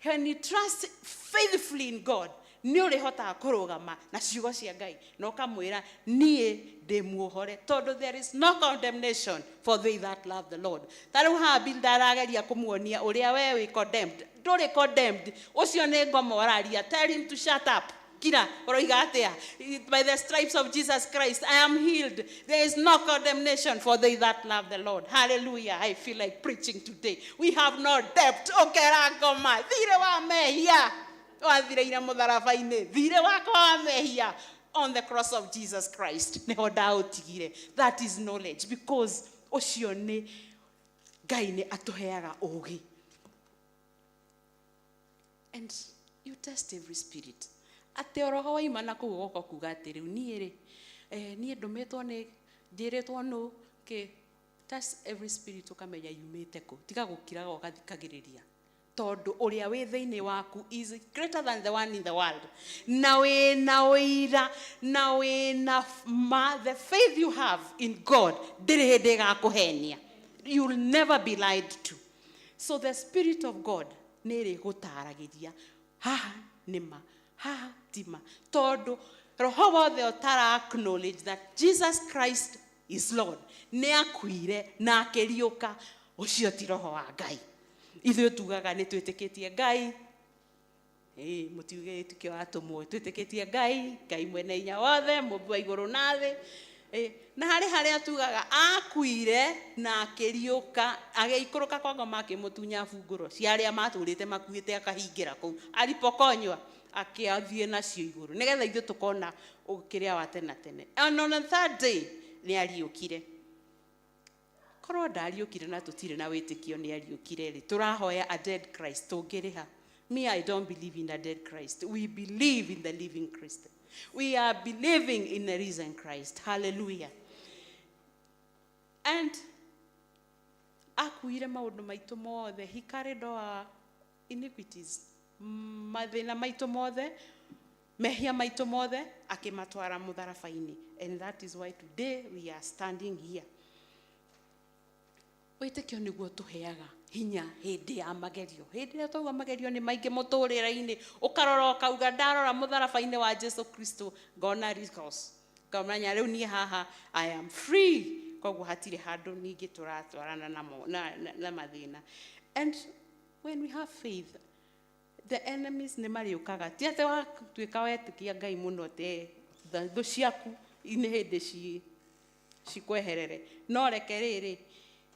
When you trust faithfully in God, nĩ ũrĩhotaga kũrũgama na ciugo cia Ngai na ũkamwĩra niĩ ndĩ muohore tondũ there is no condemnation for they that love the Lord. Tarĩu haha Bildad arageria kũmuonia ũrĩa we wĩ condemned. Ndũrĩ condemned. Ũcio nĩ ngoma ũraria. Tell him to shut up. Kira ũroiga atĩa? By the stripes of Jesus Christ I am healed. There is no condemnation for they that love the Lord. Hallelujah. I feel like preaching today. We have no debt. Okera ngoma. Thire wa mehia. Wathireire mũtharaba-inĩ. Thire wakwa wa mehia on the cross of Jesus Christ. Nĩho ndaũtigire. That is knowledge because ũcio nĩ Ngai nĩ atũheaga ũũgĩ. And you test every spirit. Ate oroho waima na kũu goko kuga atĩ rĩu niĩ rĩ niĩ ndũmĩtwo nĩ njĩrĩtwo nũ kĩ test every spirit ũkamenya yumĩte kũ. Tiga gũkiraga ũgathikagĩrĩria. Tondũ ũrĩa wĩ thĩinĩ waku is greater than the one in the world. Na wĩna ũira na wĩna the faith you have in God ndĩrĩ hĩndĩ ĩgakũhenia. You will never be lied to. So the Spirit of God nĩ ĩrĩgũtaragĩria haha nĩma haha tima. Tondũ roho wothe ũtara acknowledge that Jesus Christ is Lord nĩ akuire na akĩriũka, ũcio ti roho wa Ngai. Ithuĩ tugaga nĩ twĩtĩkĩtie Ngai. Mũtiuge tukio atũmwo twĩtĩkĩtie Ngai, Ngai mwene hinya wothe, mũmbi wa igũrũ na thĩ. Na harĩa tugaga akuire na akĩriũka, agĩikũrũka kwa ngoma akĩmũtunya bungũro cia arĩa matũrĩte makuĩte akahingĩra kũu. Alipokonywa akĩathiĩ nacio igũrũ nĩgetha ithuĩ tũkona ũkĩrĩa wa tene tene. And on the third day nĩ ariũkire. Korwo ndariũkire na tũtirĩ na wĩtĩkio nĩ ariũkire rĩ, tũrahoya a dead Christ tũngĩrĩha. Me, I don't believe in a dead Christ. We believe in the living Christ. We are believing in the risen Christ. Hallelujah. And akuire maũndũ maitũ mothe. He carried our iniquities. Mathĩna maitũ mothe, mehia maitũ mothe, akĩmatwara mũtharaba-inĩ. And that is why today we are standing here. Wĩtĩkio nĩguo tũheaga hinya hĩndĩ ya magerio. Hĩndĩ ĩrĩa twauga magerio nĩ maingĩ mũtũrĩre-inĩ, ũkarora ũkauga ndarora mũtharaba-inĩ wa Jesu Kristo ngona recourse. Ngamenya rĩu niĩ haha I am free. Koguo hatirĩ handũ ningĩ tũratwarana na mathĩna. And when we have faith, the enemies nĩ marĩũkaga. Ti atĩ watuĩka wetĩkia Ngai mũno te thũ ciaku nĩ hĩndĩ cikweherere. No reke rĩrĩ,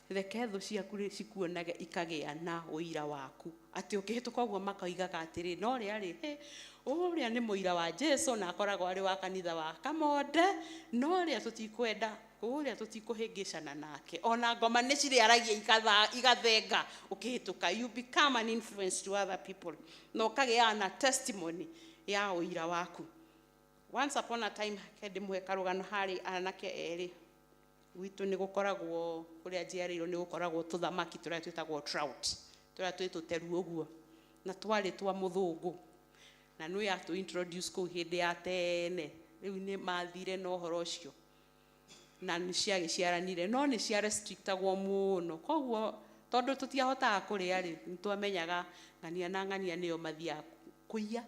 reke thũ ciaku cikuonage ikagĩa na ũira waku. Atĩ ũkĩhĩtũka ũguo makoigaga atĩrĩ, no rĩa rĩ, ũrĩa nĩ mũira wa Jesu na akoragwo arĩ wa kanitha wa Kamonde, no rĩa tũtikwenda ũrĩa tũtikũhĩngĩcana nake. Ona ngoma nĩ cirĩaragia igathenga ũkĩhĩtũka. You become an influence to other people. Na ũkagĩa na testimony ya ũira waku. Once upon a time, kĩndĩ mũhe karũgano harĩ anake erĩ. Gwitũ nĩ gũkoragwo kũrĩa njiarĩirwo nĩ gũkoragwo tũthamaki tũrĩa twĩtagwo trout. Tũrĩa twĩ tũteru ũguo. Na twarĩ twa mũthũngũ. Na nĩ ya tũ introduce kũu hĩndĩ ya tene. riu ni mathire no horo ucio na ni ciagiciaranire no ni cia restrictagwo muno koguo tondu tutiahotaga kuria ri nitwamenyaga ng'ania na ng'ania niyo mathia kuiya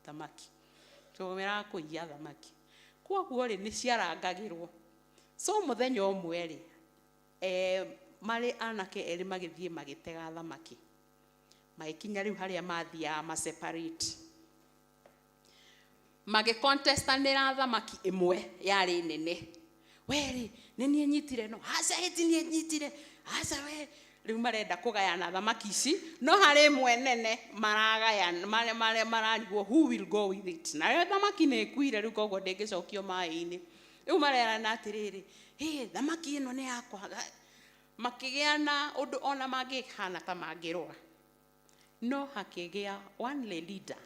thamaki tumera kuiya thamaki koguo ri ni ciarangagirwo so muthenya umwe ri mari anake eri magithie magitega thamaki magikinya riu haria mathia ma separate magi contestanira thamaki imwe yari nene weri nini nyitire no aca hiti ni nyitire aca we riu marenda kugayana thamaki ici no hari imwe nene maragayana mararigwo who will go with it na yo thamaki ni kuire riu koguo ndingicokio mai-ini riu marerana atiriri thamaki ino ni yakwa makigiana undu ona mangihana ta mangirwa no hakigia one leader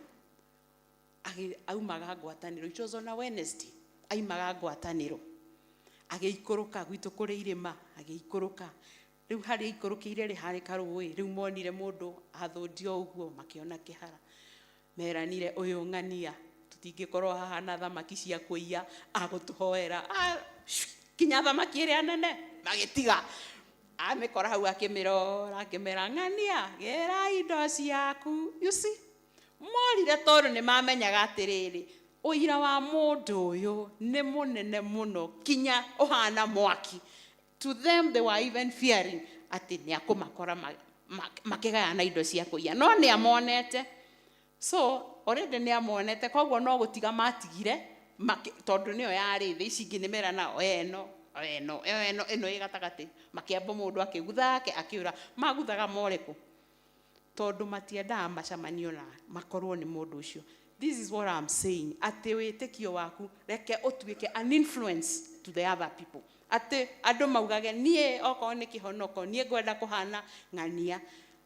aumaga ngwataniro it was on a Wednesday aimaga ngwataniro agiikuruka gwitu kuri irima agiikuruka riu hari ikurukire ri hari karui riu monire mundu athundio uguo makiona kihara meranire uyu ng'ania tutingikorwo haha na thamaki cia kuiya agutuhoera kinya thamaki iria nene magitiga amekora hau akimirora akimera ng'ania gera indo ciaku you see morire tondu ni mamenyaga atiriri uira wa mundu uyu ni munene muno kinya uhana mwaki to them they were even fearing ati ni akumakora makigayana indo cia kuiya no ni amonete so already ni amonete koguo no gutiga matigire tondu niyo yari thi ici ingi nimera nao eno igatagati makiamba mundu akigutha akiura maguthaga moreku tondu matiendaga macamanio na makorwo ni mundu ucio. This is what I'm saying. Ate witikio waku reke utuike an influence to the other people. Ate andu maugage nie oko ni kihonoko nie gwenda kuhana ng'ania.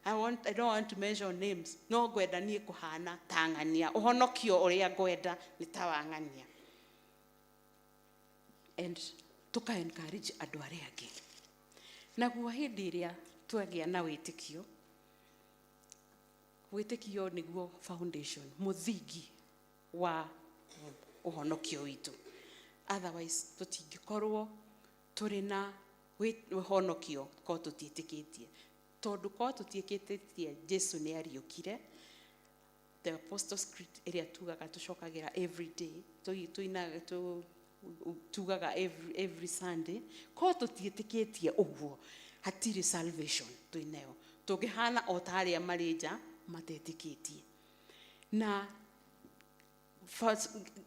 I don't want to mention names. No gwenda nie kuhana ta ng'ania. Uhonokio uria gwenda ni ta wa ng'ania. And tuka encourage andu aria angi. Naguo hindi iria twagia na witikio witikio niguo foundation muthingi wa uhonokio witu otherwise tutingikorwo turi na uhonokio ko tutitikitie tondu ko tutitikitie Jesu ni ariukire the Apostles' Creed area tugaga tucokagira every day tugaga every Sunday ko tutitikitie uguo hatiri salvation tuinayo tugihana otaria marija matetikitie na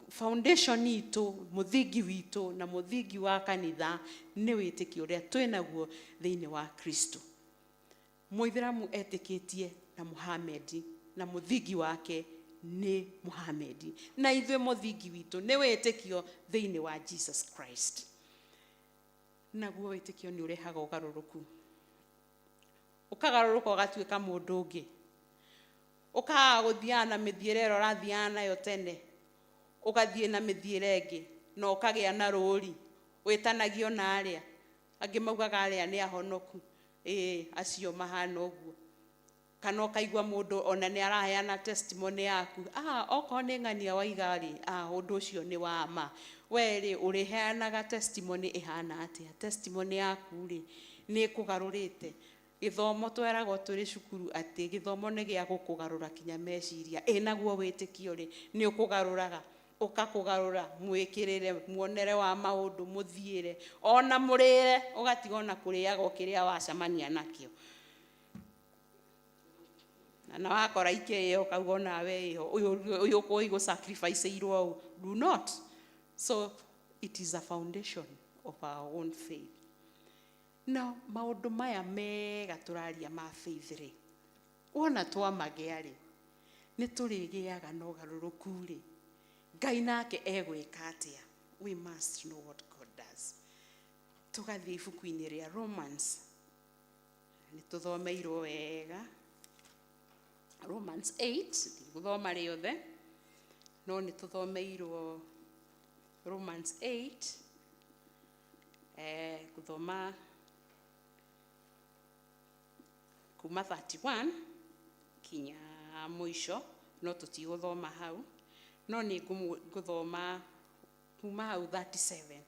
foundation itu muthingi witu na muthingi wa kanitha ni witikio uria twinaguo thiini wa Kristo. Muithiramu etikitie na Muhammad na muthingi wake ni Muhammad na ithwe muthingi witu ni witikio thiini wa Jesus Christ. Naguo witikio ni urehaga ugaruruku ukagaruruka ugatuika mundu ungi ukaga guthiana mithiere rathiana yo tene ugathie na mithiere ingi no ukagia na ruri witanagio na aria angi maugaga aria ni ahonoku acio mahana uguo kana ukaigwa mundu ona ni araheana testimony yaku oko ni ng'ania waigari undu ucio ni wa ma weri uriheanaga testimony ihana atia testimony yaku ri ni kugarurite githomo tweragwo turi cukuru ati githomo ni gia gukugarura kinya meciria naguo witikio ri ni ukugaruraga ukakugarura mwikirire muonere wa maundu muthiire ona murire ugatigona kuriaga ukiria wacamania nakio na wakora ike ukauga nawe iho uyu kuigo sacrifice irwo do not so it is a foundation of our own faith. Now, maundu maya mega turaria ma faith ri wona twamagea ri ni turigiaga no garuruku ri Ngai nake egwika atia. We must know what God does. Tugathie ibuku-ini ria Romans ni tuthomeirwo wega Romans 8 guthoma riothe no ni tuthomeirwo Romans 8 guthoma kuma 31 kinya muisho no tutiguthoma hau no ni guthoma kuma hau 37.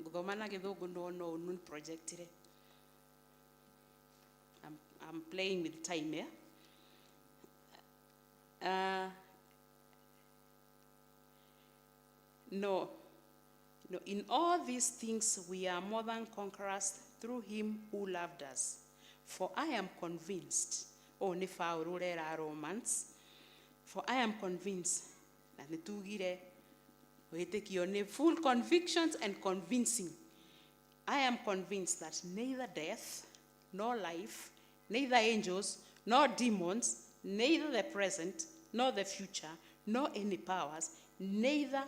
Guthoma na Githungu no nun project ire. I'm playing with time here. No, in all these things we are more than conquerors through him who loved us. For I am convinced, ni Paulo rera Romans, for I am convinced, na nitugire wetekio ne full convictions and convincing. I am convinced that neither death, nor life, neither angels, nor demons, neither the present, nor the future, nor any powers, neither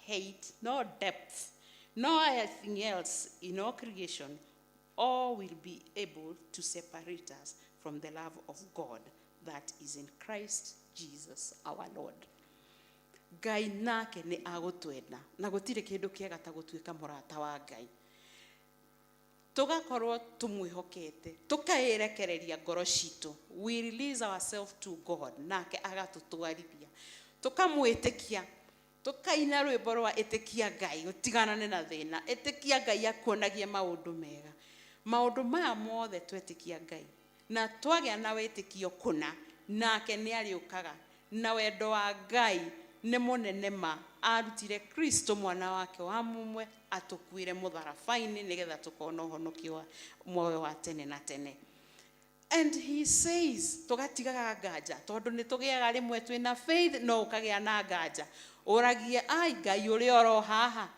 height, nor depth, nor anything else in all creation, all will be able to separate us from the love of God that is in Christ Jesus our Lord. Ngai nake ni agutwenda na gutire kindu kiega ta gutuika murata wa Ngai. Tugakorwo tumwihokete, tukairekereria ngoro citu. We release ourselves to God, nake agatutwarithia. Tukamwitikia, tukaina rwimbo rwa itikia Ngai, gutiganane na thina. Itikia Ngai akuonagie maundu mega. Maundu maya mothe twetikia Ngai. Na twagĩa na wĩtĩkio kũna, nake nĩ ariũkaga. Na wendo wa Ngai nĩ mũnene ma, arutire Kristo mwana wake wa mũmwe atukuire mũtharabainĩ nĩgetha tukona ũhonokio muoyo wa tene na tene. And he says, tugatigaga nganja tondu nĩ tũgĩaga rĩmwe twĩna faith no ũkagĩa na nganja. Ũragie ai Ngai ũrĩ oro haha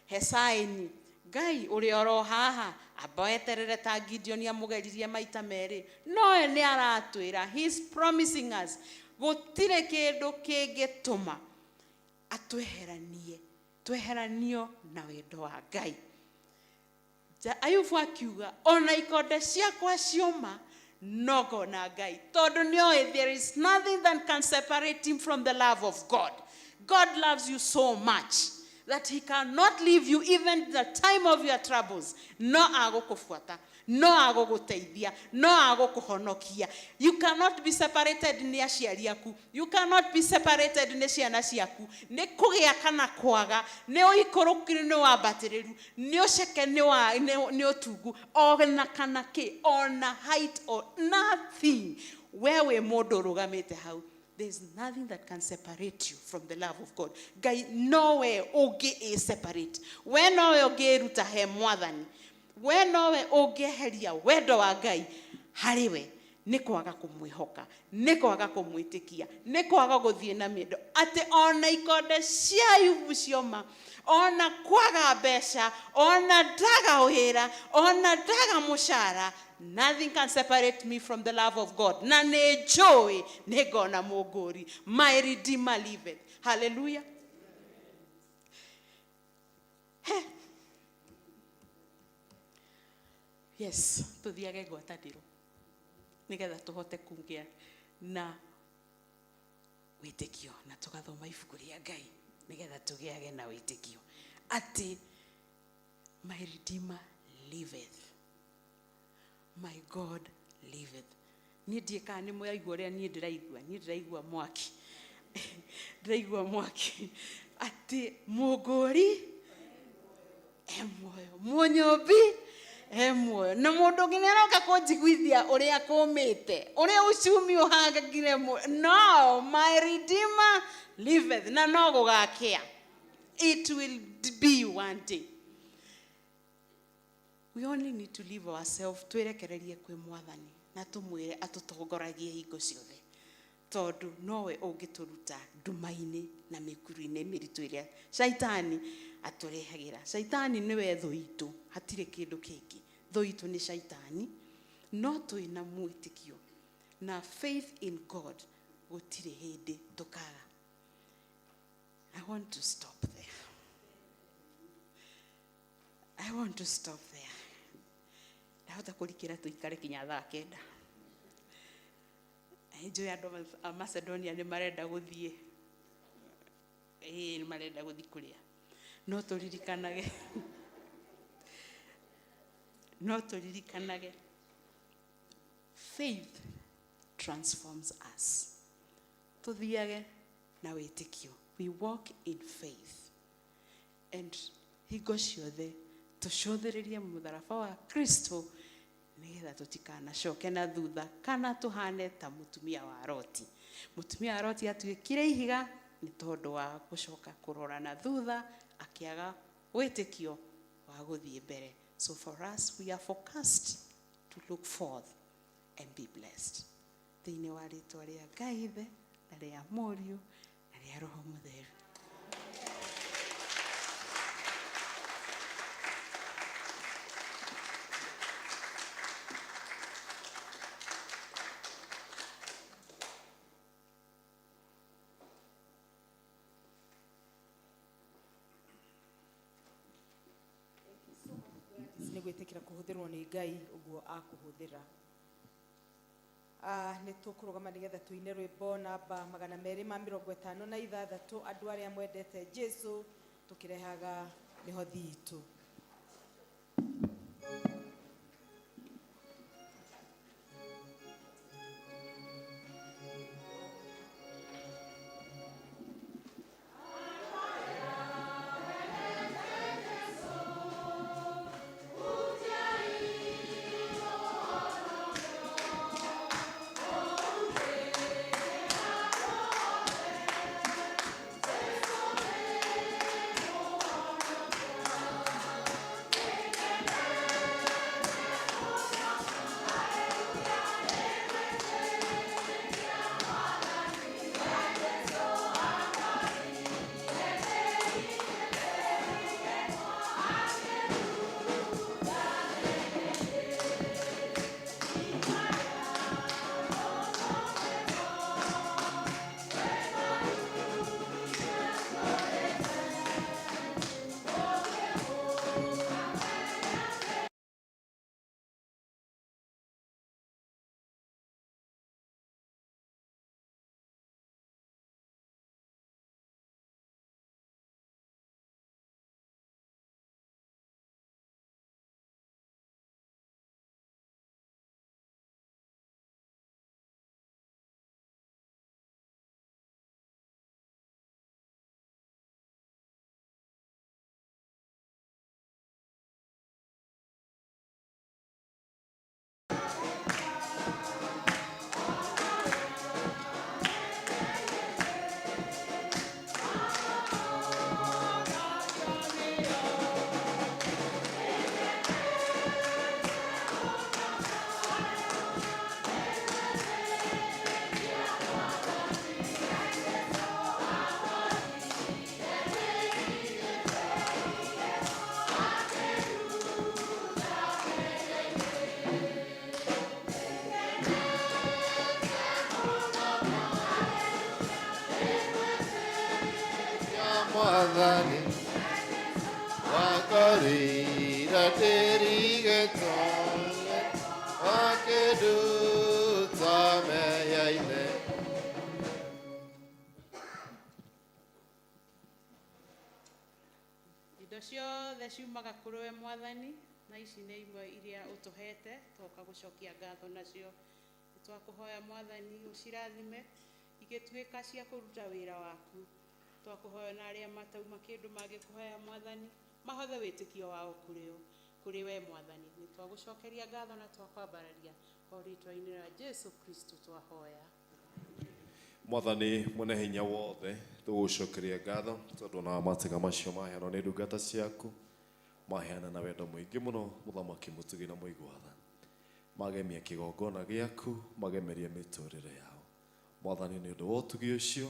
hesaini, Ngai ũrĩ oro haha abaeterere ta Gideon amũgeririe maita merĩ. No nĩ aratwĩra, he's promising us gũtirĩ kĩndũ kĩngĩtũma tweheranio na wendo wa Ngai. Ayubu akiuga ona ikonde ciakwa cioma no ngona Ngai, tondu nĩoĩ there is nothing that can separate him from the love of God. God loves you so much that he cannot leave you even the time of your troubles. No agokufuata, no agoguteithia, no agokuhonokia. You cannot be separated ni aciari aku. You cannot be separated ni ciana ciaku. Ni kugia kana kwaga, ni oikorokire ni wambatiriru, ni oceke ni otugu, ona kana ki, ona height or nothing. Wewe mundu rugamite hau. There's nothing that can separate you from the love of God. Ngai nowe ũngĩ separate. We nowe ũngĩruta he mwathani. We nowe ũngĩeheria wendo wa Ngai harĩ we. Nĩ kwaga kũmwĩhoka, nĩ kwaga kũmwĩtĩkia, nĩ kwaga gũthiĩ na mĩendo. Atĩ ona ikonde cia Ayubu cioma, ona kwaga mbeca, ona ndaga wĩra, ona ndaga mũcara, nothing can separate me from the love of God. Na nĩ njũĩ nĩ ngona mũngũri. My Redeemer liveth. Hallelujah. Hey. Yes, tuthiage ngwatanĩro nĩgetha tũhote kũgĩa na wĩtĩkio na tũgathoma ibuku rĩa Ngai nĩgetha tũgĩage na wĩtĩkio atĩ my Redeemer liveth. My God liveth. Niĩ ndiĩkaga nĩ mũraigua ũrĩa niĩ ndĩraigua mwaki. Ndĩraigua mwaki. Atĩ mũngũri muoyo, mũnyũmbi muoyo. Na mũndũ ũngĩ nĩaroka kũnjiguithia ũrĩa kũmĩte, ũrĩa ũcumi ũhangagire muoyo. No, my Redeemer liveth. Na no gũgakĩa. It will be one day. We only need to leave ourselves twerekererie kwĩ mwathani na tũmwĩre atũtongoragie hingo ciothe. Tondu nowe ũngĩtũruta nduma-inĩ na mĩkuru-inĩ mĩritũ ĩrĩa Shaitani atũrehagira. Shaitani nĩwe thũ itũ, hatirĩ kĩndũ kĩngĩ. Thũ itũ nĩ Shaitani, no twĩna mwĩtĩkio na faith in God gũtirĩ hĩndĩ tũkaga. I want to stop there. I want to stop there. Ndahota kũrikĩra tũikare kinya thaa 9. Njũĩ andũ a Macedonia nĩ marenda gũthiĩ. Nĩ marenda gũthiĩ kũrĩa. No tũririkanage. Faith transforms us. Tuthiage na wĩtĩkio. We walk in faith. And hingo ciothe tũcũthĩrĩrie mũtharaba wa Kristo nĩgetha tũtikanacoke na thutha kana tũhane ta mũtumia wa Loti. Mũtumia wa Loti atuĩkire ihiga nĩ tondũ wa gũcoka kũrora na thutha akĩaga wĩtĩkio wa gũthiĩ mbere. So for us, we are forecast to look forth and be blessed. Thĩinĩ wa rĩtwa rĩa Ngai Ithe na rĩa Mũriũ na rĩa Roho Mũtheru. nĩ gwĩtĩkĩra kũhũthĩrwo nĩ Ngai ũguo akũhũthĩra. Nĩ tũkũrũgama nĩgetha tũine rwĩmbo namba 256 andũ arĩa mwendete Jesũ tũkĩrehaga mĩhothi itũ. Mwathani wakorira tirigĩtone wakĩnduta meyaine. Indo ciothe ciumaga kũrĩ we Mwathani, na ici nĩ imwe iria ũtũhete twoka gũcokia ngatho nacio. Twakũhoya Mwathani ũcirathime igĩtuĩka cia kũruta wĩra waku. Twakũhoya na arĩa matauma kĩndũ mangĩkũhoya Mwathani mahothe wĩtĩkio wao kũrĩ we Mwathani. Nĩ twagũcokeria ngatho na twakwambararia o rĩtwa-inĩ rĩa Jesũ Kristo twahoya. Mwathani mwene hinya wothe tũgũcokeria ngatho tondũ na matega macio maheanwo nĩ ndungata ciaku maheana na wendo mũingĩ mũno mũthamaki mũtugi na mũigwatha magemia kĩgongona gĩaku magemerie mĩtũrĩre yao. Mwathani nĩ ũndũ wa ũtugi ũcio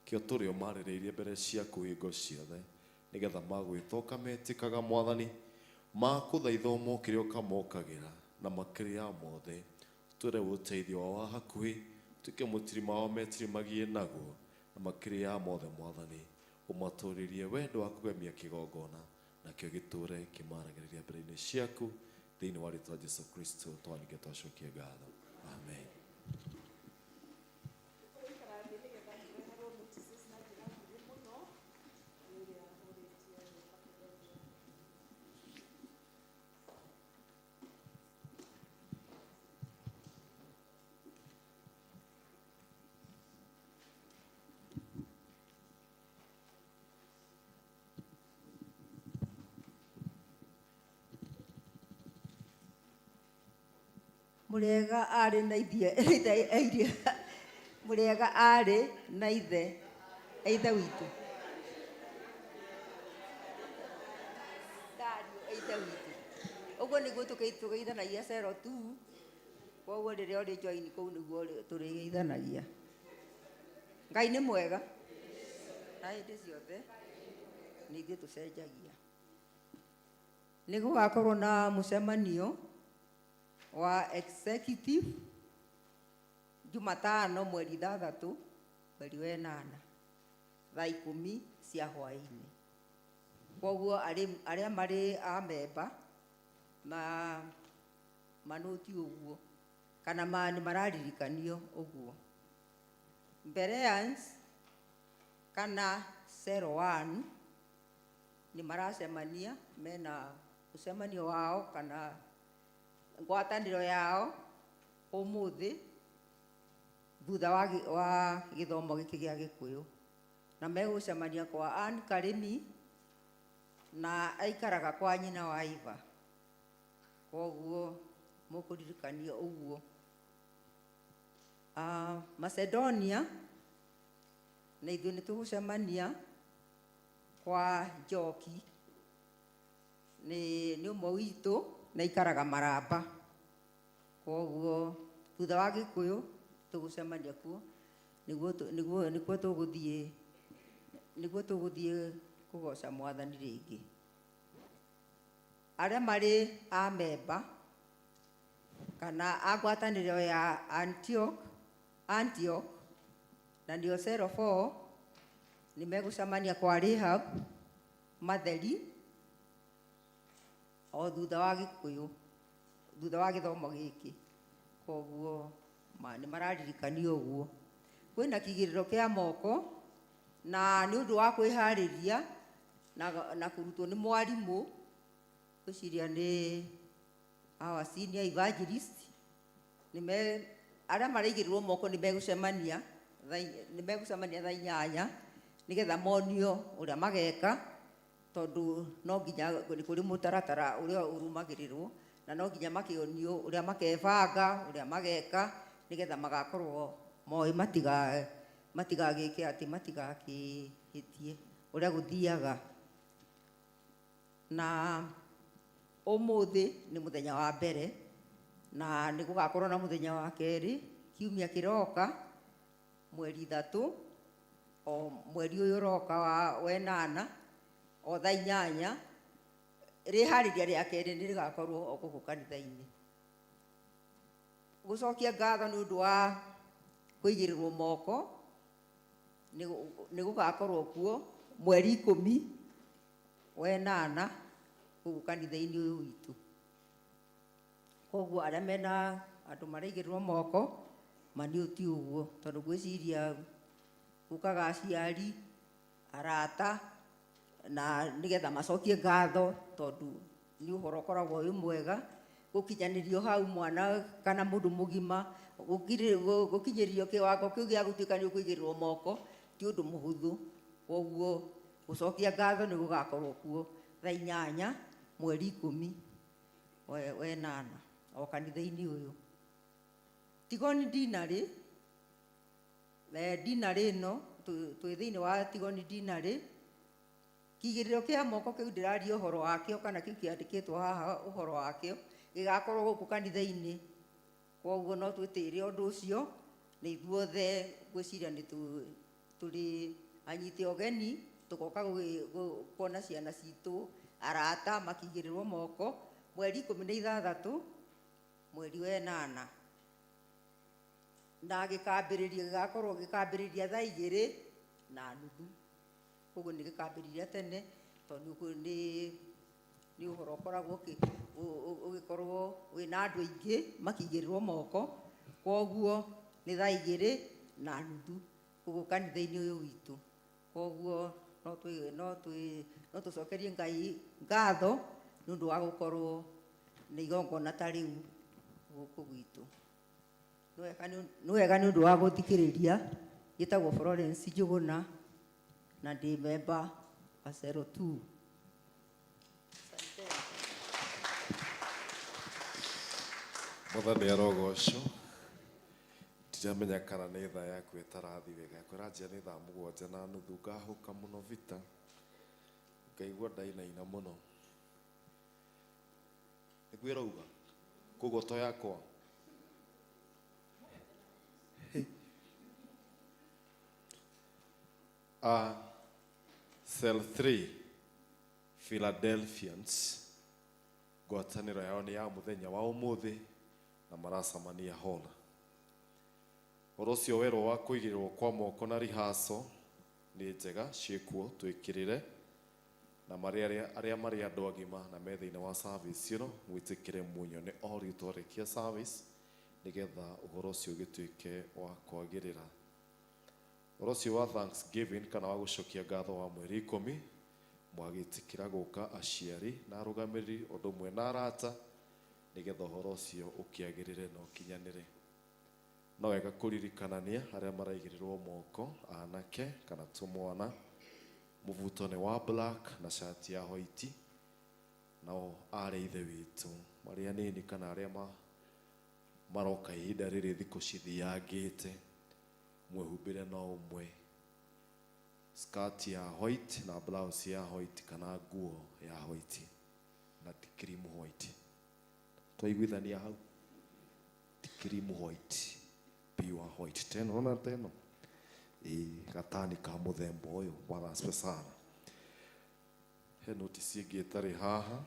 kĩo tũrĩ o marĩrĩirie mbere ciaku hingo ciothe nĩgetha magwĩtoka metĩkaga Mwathani makũthaitha ũmokĩre ũkamokagĩra na makĩria ya mothe twĩre ũteithio wa hakuhĩ tuke mũtirima wao metirimagie naguo na makĩria ya mothe Mwathani ũmatũrĩrie wendo wa kũgemia kĩgongona nakĩo gĩtũre kĩmaragĩrĩria mbere-inĩ ciaku thĩinĩ wa rĩtwa Jesũ Kristo twanĩke twacokie ngatho. Amen. Mũrĩega arĩ na ithe Mũrĩega arĩ na ithe witũ. Ithe witũ. Ũguo nĩguo tũgeithanagia cero tu. Koguo rĩrĩa ũrĩ join kũu nĩguo tũrĩgeithanagia. Ngai nĩ mwega. Na hĩndĩ ciothe nĩ ithuĩ tũcenjagia. Nĩ gũgakorwo na mũcemanio wa executive Jumatano mweri 6 mweri wa 8 thaa 10 cia hwaĩ-inĩ. Koguo arĩa marĩ a member manoti ũguo kana nĩ mararirikanio ũguo. Bereans kana 01 nĩ maracemania mena mũcemanio wao kana ngwatanĩro yao ũmũthĩ thutha wa gĩthomo gĩkĩ gĩa Gĩkũyũ, na megũcemania kwa Ann Karĩmi na aikaraga kwa nyina wa Iva. Koguo mũkũririkanio ũguo. Macedonia na ithuĩ nĩ tũgũcemania kwa Njoki, nĩ ũmwe witũ na ikaraga Maramba. Koguo thutha wa Gĩkũyũ tũgũcemania kuo nĩguo tũgũthiĩ kũgoca Mwathani rĩngĩ. Arĩa marĩ a member kana a ngwatanĩro ya Antioch na nĩo 04 nĩ megũcemania kwa Rehab Matheri o thutha wa Gĩkũyũ, thutha wa gĩthomo gĩkĩ. Koguo nĩ mararirikanio ũguo. Kwĩna kĩgĩrĩro kĩa moko na nĩ ũndũ wa kwĩharĩria na kũrutwo nĩ mwarimũ gwĩciria nĩ our senior evangelist. Arĩa maraigĩrĩrwo moko nĩ megũcemania thaa 8 nĩgetha monio ũrĩa mageka, tondũ no nginya nĩ kũrĩ mũtaratara ũrĩa ũrũmagĩrĩrwo na no nginya makĩonio ũrĩa makebanga, ũrĩa mageka nĩgetha magakorwo moĩ matigagĩke atĩ matigakĩhĩtie ũrĩa gũthiaga. Na ũmũthĩ nĩ mũthenya wa mbere na nĩ gũgakorwo na mũthenya wa kerĩ kiumia kĩroka mweri 3 o mweri ũyũ ũroka wa 8 o thaa 8. Rĩharĩria rĩa kerĩ nĩ rĩgakorwo o gũkũ kanitha-inĩ. Gũcokia ngatho nĩ ũndũ wa kũigĩrĩrwo moko nĩ gũgakorwo kuo mweri 10 wa 8 gũkũ kanitha-inĩ ũyũ witũ. Koguo arĩa mena andũ maraigĩrĩrwo moko maniũti ũguo, tondũ gwĩciria gũkaga aciari, arata na nĩgetha macokie ngatho, tondũ nĩ ũhoro ũkoragwo wĩ mwega gũkinyanĩrio hau mwana kana mũndũ mũgima gũkinyĩrio kĩwango kĩu gĩa gũtuĩka nĩ ũkũigĩrĩrwo moko ti ũndũ mũhũthũ. Koguo gũcokia ngatho nĩ gũgakorwo kuo thaa 8 mweri 10 wa 8 o kanitha-inĩ ũyũ. Tigoni dinarĩ ĩno twĩ thĩinĩ wa Tigoni dinarĩ. Kĩigĩrĩro kĩa moko kĩu ndĩraria ũhoro wakĩo kana kĩu kĩandĩkĩtwo haha ũhoro wakĩo gĩgakorwo gũkũ kanitha-inĩ. Koguo no twĩtĩĩre ũndũ ũcio. Nĩ ithuothe gwĩciria nĩ tũrĩ anyite ũgeni tũgoka kuona ciana citũ arata makĩigĩrĩrwo moko mweri 16 mweri wa 8 na gĩgakorwo gĩkambĩrĩria thaa 2:30. Koguo nĩ gĩkambĩrĩria tene tondũ nĩ ũhoro ũkoragwo ũgĩkorwo wĩna andũ aingĩ makĩigĩrĩrwo moko. Koguo nĩ thaa 2:30 gũkũ kanitha-inĩ ũyũ witũ. Koguo no tũcokerie Ngai ngatho nĩ ũndũ wa gũkorwo nĩ igongona ta rĩu gũkũ gwitũ. Nĩ wega nĩ ũndũ wa gũthikĩrĩria. Gĩtagwo Florence Njũgũna na ndĩ member wa 02. Mwathani arogocwo. Ndiramenya kana nĩ thaa yaku ĩtarathi wega. Kwĩra njĩra nĩ thaa 7:30 ngahũka mũno vita. Ngaigua ndainaina mũno. Nĩguo ĩrauga kũgoto yakwa. Cell 3 Philadelphians ngwatanĩro yao nĩ ya mũthenya wa ũmũthĩ na maracemania hall. Ũhoro ũcio werũ wa kũigĩrĩrwo kwa moko na rehearsal nĩ njega ciĩkuo twĩkĩrĩre na arĩa marĩ andũ agima na me thĩinĩ wa service ĩno mwĩtĩkĩre muonyo nĩ o rĩu twarĩkia service nĩgetha ũhoro ũcio ũgĩtuĩke wa kwagĩrĩra. Ũhoro ũcio wa Thanksgiving kana wa gũcokia ngatho wa mweri 10 mwagĩtĩkĩra gũka aciari na arũgamĩrĩri ũndũ ũmwe na arata nĩgetha ũhoro ũcio ũkĩagĩrĩre na ũkinyanĩre. No wega kũririkanania arĩa maraigĩrĩrwo moko anake kana tũmwana mũbuto nĩ wa black na shati ya white nao arĩ ithe witũ marĩ anini kana arĩa maroka ihinda rĩrĩ thikũ cithiangĩte mwĩhumbĩre no ũmwe skirt ya white na blouse ya white kana nguo ya white na ti cream white. Twaiguithania hau ti cream white pure white teno na teno gatani ka mũthemba ũyũ wathacpe sana. He notice ĩngĩ ĩtarĩ haha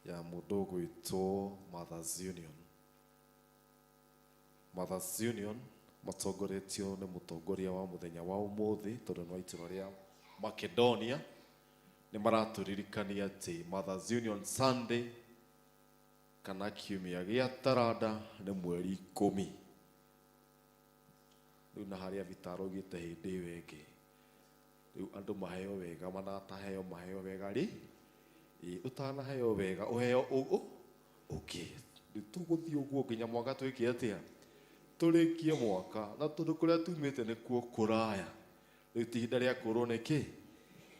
ya mũndũ ũgwĩtwo Mothers Union. Mothers Union matongoretio nĩ mũtongoria wa mũthenya wa ũmũthĩ tondũ nĩ wa itũra rĩa Macedonia nĩ maratũririkania atĩ Mothers Union Sunday kana kiumia gĩa taranda nĩ mweri 10. Rĩu na harĩa vitaro gĩte hĩndĩ ĩyo ĩngĩ rĩu andũ maheo wega manataheo maheo wega rĩ ũtanaheo wega ũheo ũngĩ tũgũthiĩ ũguo nginya mwaka twĩke atĩa tũrĩkie mwaka na tondũ kũrĩa tumĩte nĩkuo kũraya rĩu ti ihinda rĩa kũrwo nĩkĩ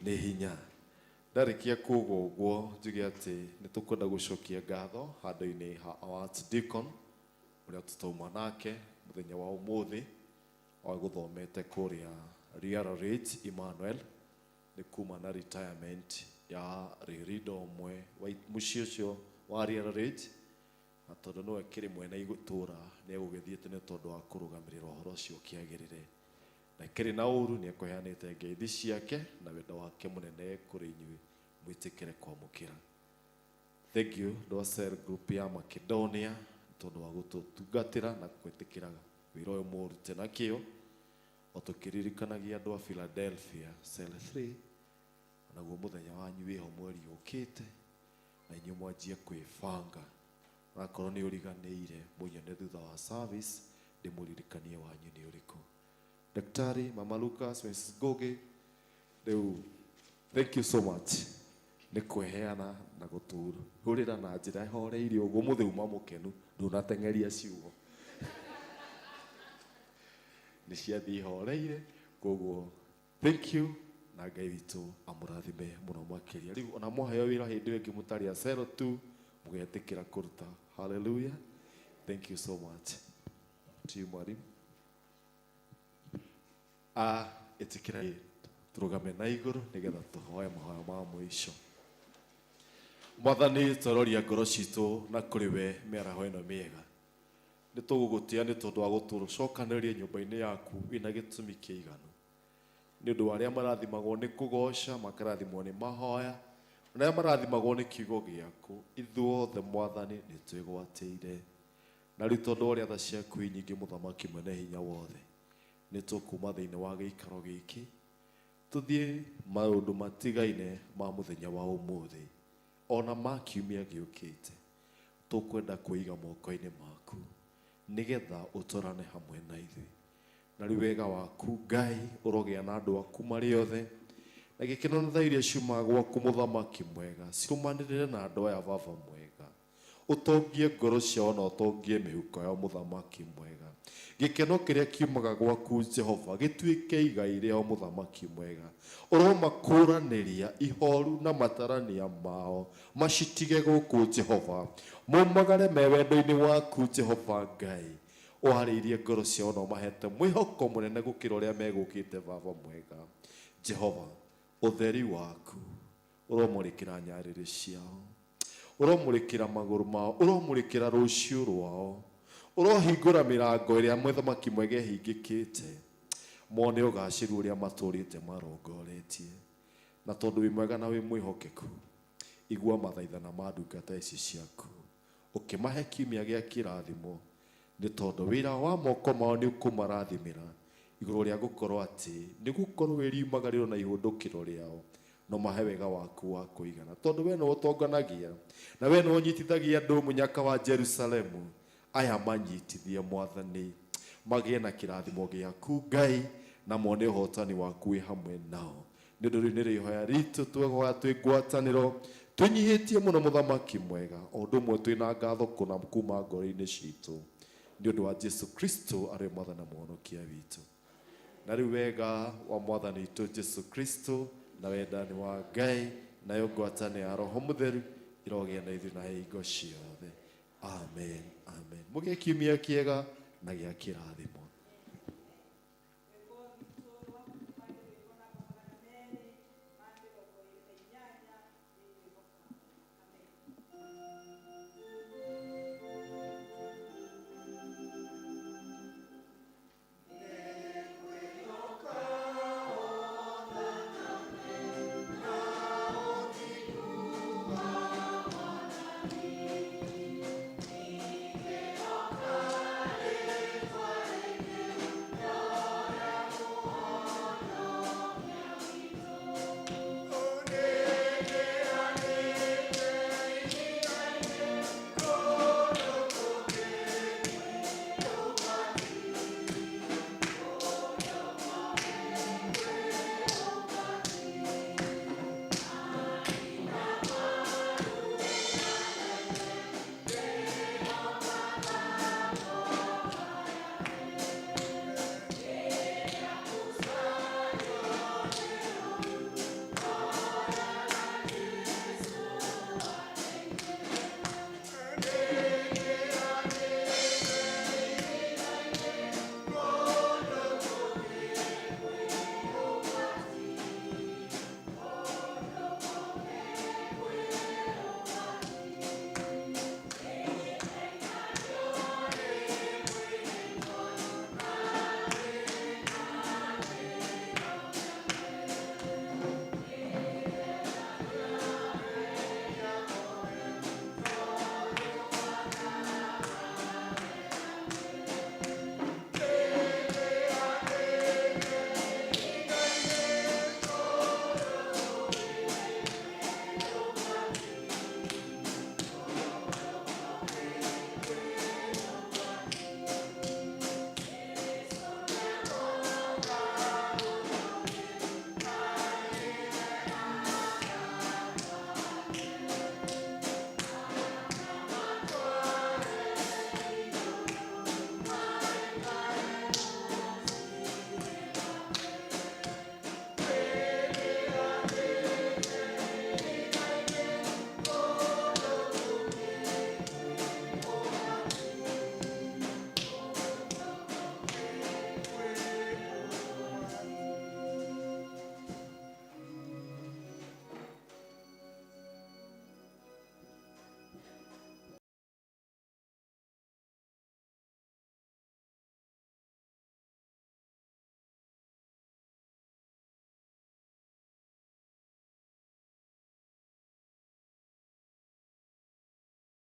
nĩ hinya. Ndarĩkia kuuga ũguo njuge atĩ nĩ tũkwenda gũcokia ngatho handũ-inĩ ha Archdeacon ũrĩa tũtauma nake mũthenya wa ũmũthĩ gũthomete kũrĩa Real Rate Emmanuel nĩ kuma na retirement ya rĩrido ũmwe wa mũciĩ ũcio wa Real Rate na tondũ nĩwe kĩrĩ mwena igũtũra nĩ egũgĩthiĩte nĩ tondũ wa kũrũgamĩrĩra ũhoro ũcio ũkĩagĩrĩre na kĩrĩ na ũru nĩ ekũheanĩte ngeithi ciake na wendo wake mũnene kũrĩ inyuĩ mwĩtĩkĩre kwamũkĩra. Thank you ndwa cell group ya Macedonia tondũ wa gũtũtungatĩra na gwĩtĩkĩra wĩra ũyũ mũrute na kĩo o tũkĩririkanagia andũ a Philadelphia cell 3 naguo mũthenya wanyu wĩho mweri ũkĩte na inyuĩ mwanjie kwĩbanga nakorwo nĩ ũriganĩire mũnyone thutha wa service ndĩmũririkanie wanyu nĩ ũrĩkũ. Daktari Mama Lucas Mrs. Goge rĩu thank you so much nĩ kwĩheana na gũtũhũrĩra na njĩra horeire ũguo mũthĩ uma mũkenu ndũnateng'eria ciugo nĩ ciathiĩ horeire koguo thank you na Ngai witũ amũrathime mũno makĩria. Rĩu ona mwaheo wĩra hĩndĩ ĩyo ĩngĩ mũtarĩ a cell 2 mũgetĩkĩra kũruta. Hallelujah, thank you so much. Timu mwarimu ĩtĩkĩra tũrũgame na igũrũ nĩgetha tũhoe mahoya ma mũico. Mwathani tũroria ngoro citũ na kũrĩ we mĩaraho ĩno mĩega nĩ tũgũgũtĩa nĩ tondũ wa gũtũcokanĩrĩria nyũmba-inĩ yaku wĩna gĩtũmi kĩiganu nĩ ũndũ wa arĩa marathimagwo nĩ kũgoca makarathimwo nĩ mahoya na arĩa marathimagwo nĩ kiugo gĩaku ithuothe Mwathani nĩ twĩgwatĩire na rĩu tondũ ũrĩa tha ciaku nyingĩ mũthamaki mwene hinya wothe nĩ tũkuma thĩinĩ wa gĩikaro gĩkĩ tũthiĩ maũndũ matigaine ma mũthenya wa ũmũthĩ ona ma kiumia gĩũkĩte tũkwenda kũiga moko-inĩ maku nĩgetha ũtũrane hamwe na ithuĩ na rĩu wega waku Ngai ũrogĩa na andũ aku marĩ othe na gĩkeno na tha iria ciumaga gwaku mũthamaki mwega ciumanĩrĩre na andũ aya baba mwega ũtongie ngoro ciao na ũtongie mĩhuko yao mũthamaki mwega gikeno kiria kiumaga gwaku Jehova gituike igai rĩao mũthamaki mwega ũromakũranĩria ihoru na matarania mao macitige gũkũ Jehova maumagare me wendo-inĩ waku Jehova Ngai ũharĩirie ngoro ciao na ũmahete mwĩhoko mũnene gũkĩra ũrĩa megũkĩte Baba mwega Jehova ũtheri waku ũromũrĩkĩra nyarĩrĩ ciao ũromũrĩkĩra magũrũ mao ũromũrĩkĩra rũciũ rwao ũrohingũra mĩrango ĩrĩa mũthamaki mwega hingĩkĩte mone ũgacĩru ũrĩa matũrĩte marongoretie na tondũ wĩ mwega na wĩ mwĩhokeku igua mathaithana ma ndungata ici ciaku ũkĩmahe kiumia gĩa kĩrathimo nĩ tondũ wĩra wa moko mao nĩ ũkũmarathimĩra igũrũ rĩa gũkorwo atĩ nĩ gũkorwo wĩriumagĩrĩrwo na ihũndũkĩro rĩao no mahe wega waku wa kũigana tondũ we nĩwe ũtonganagia na we nĩwe ũnyitithagia andũ mũnyaka wa Jerusalemu aya manyitithie Mwathani magĩe na kĩrathimo gĩaku Ngai na mone ũhotani waku wĩ hamwe nao nĩ ũndũ rĩu nĩ rĩhoya ritũ twĩhoya twĩ ngwatanĩro tũnyihĩtie mũno mũthamaki mwega o ũndũ ũmwe twĩna ngatho kũna kuma ngoro-inĩ citũ nĩ ũndũ wa Jesu Kristo arĩ Mwathani na Mũhonokia witũ na rĩu wega wa Mwathani witũ Jesu Kristo na wendani wa Ngai nayo ngwatanĩro ya Roho Mũtheru irogĩa na ithuĩ na hingo ciothe amen amen mũgĩe kiumia kĩega na gĩa kĩrathimo.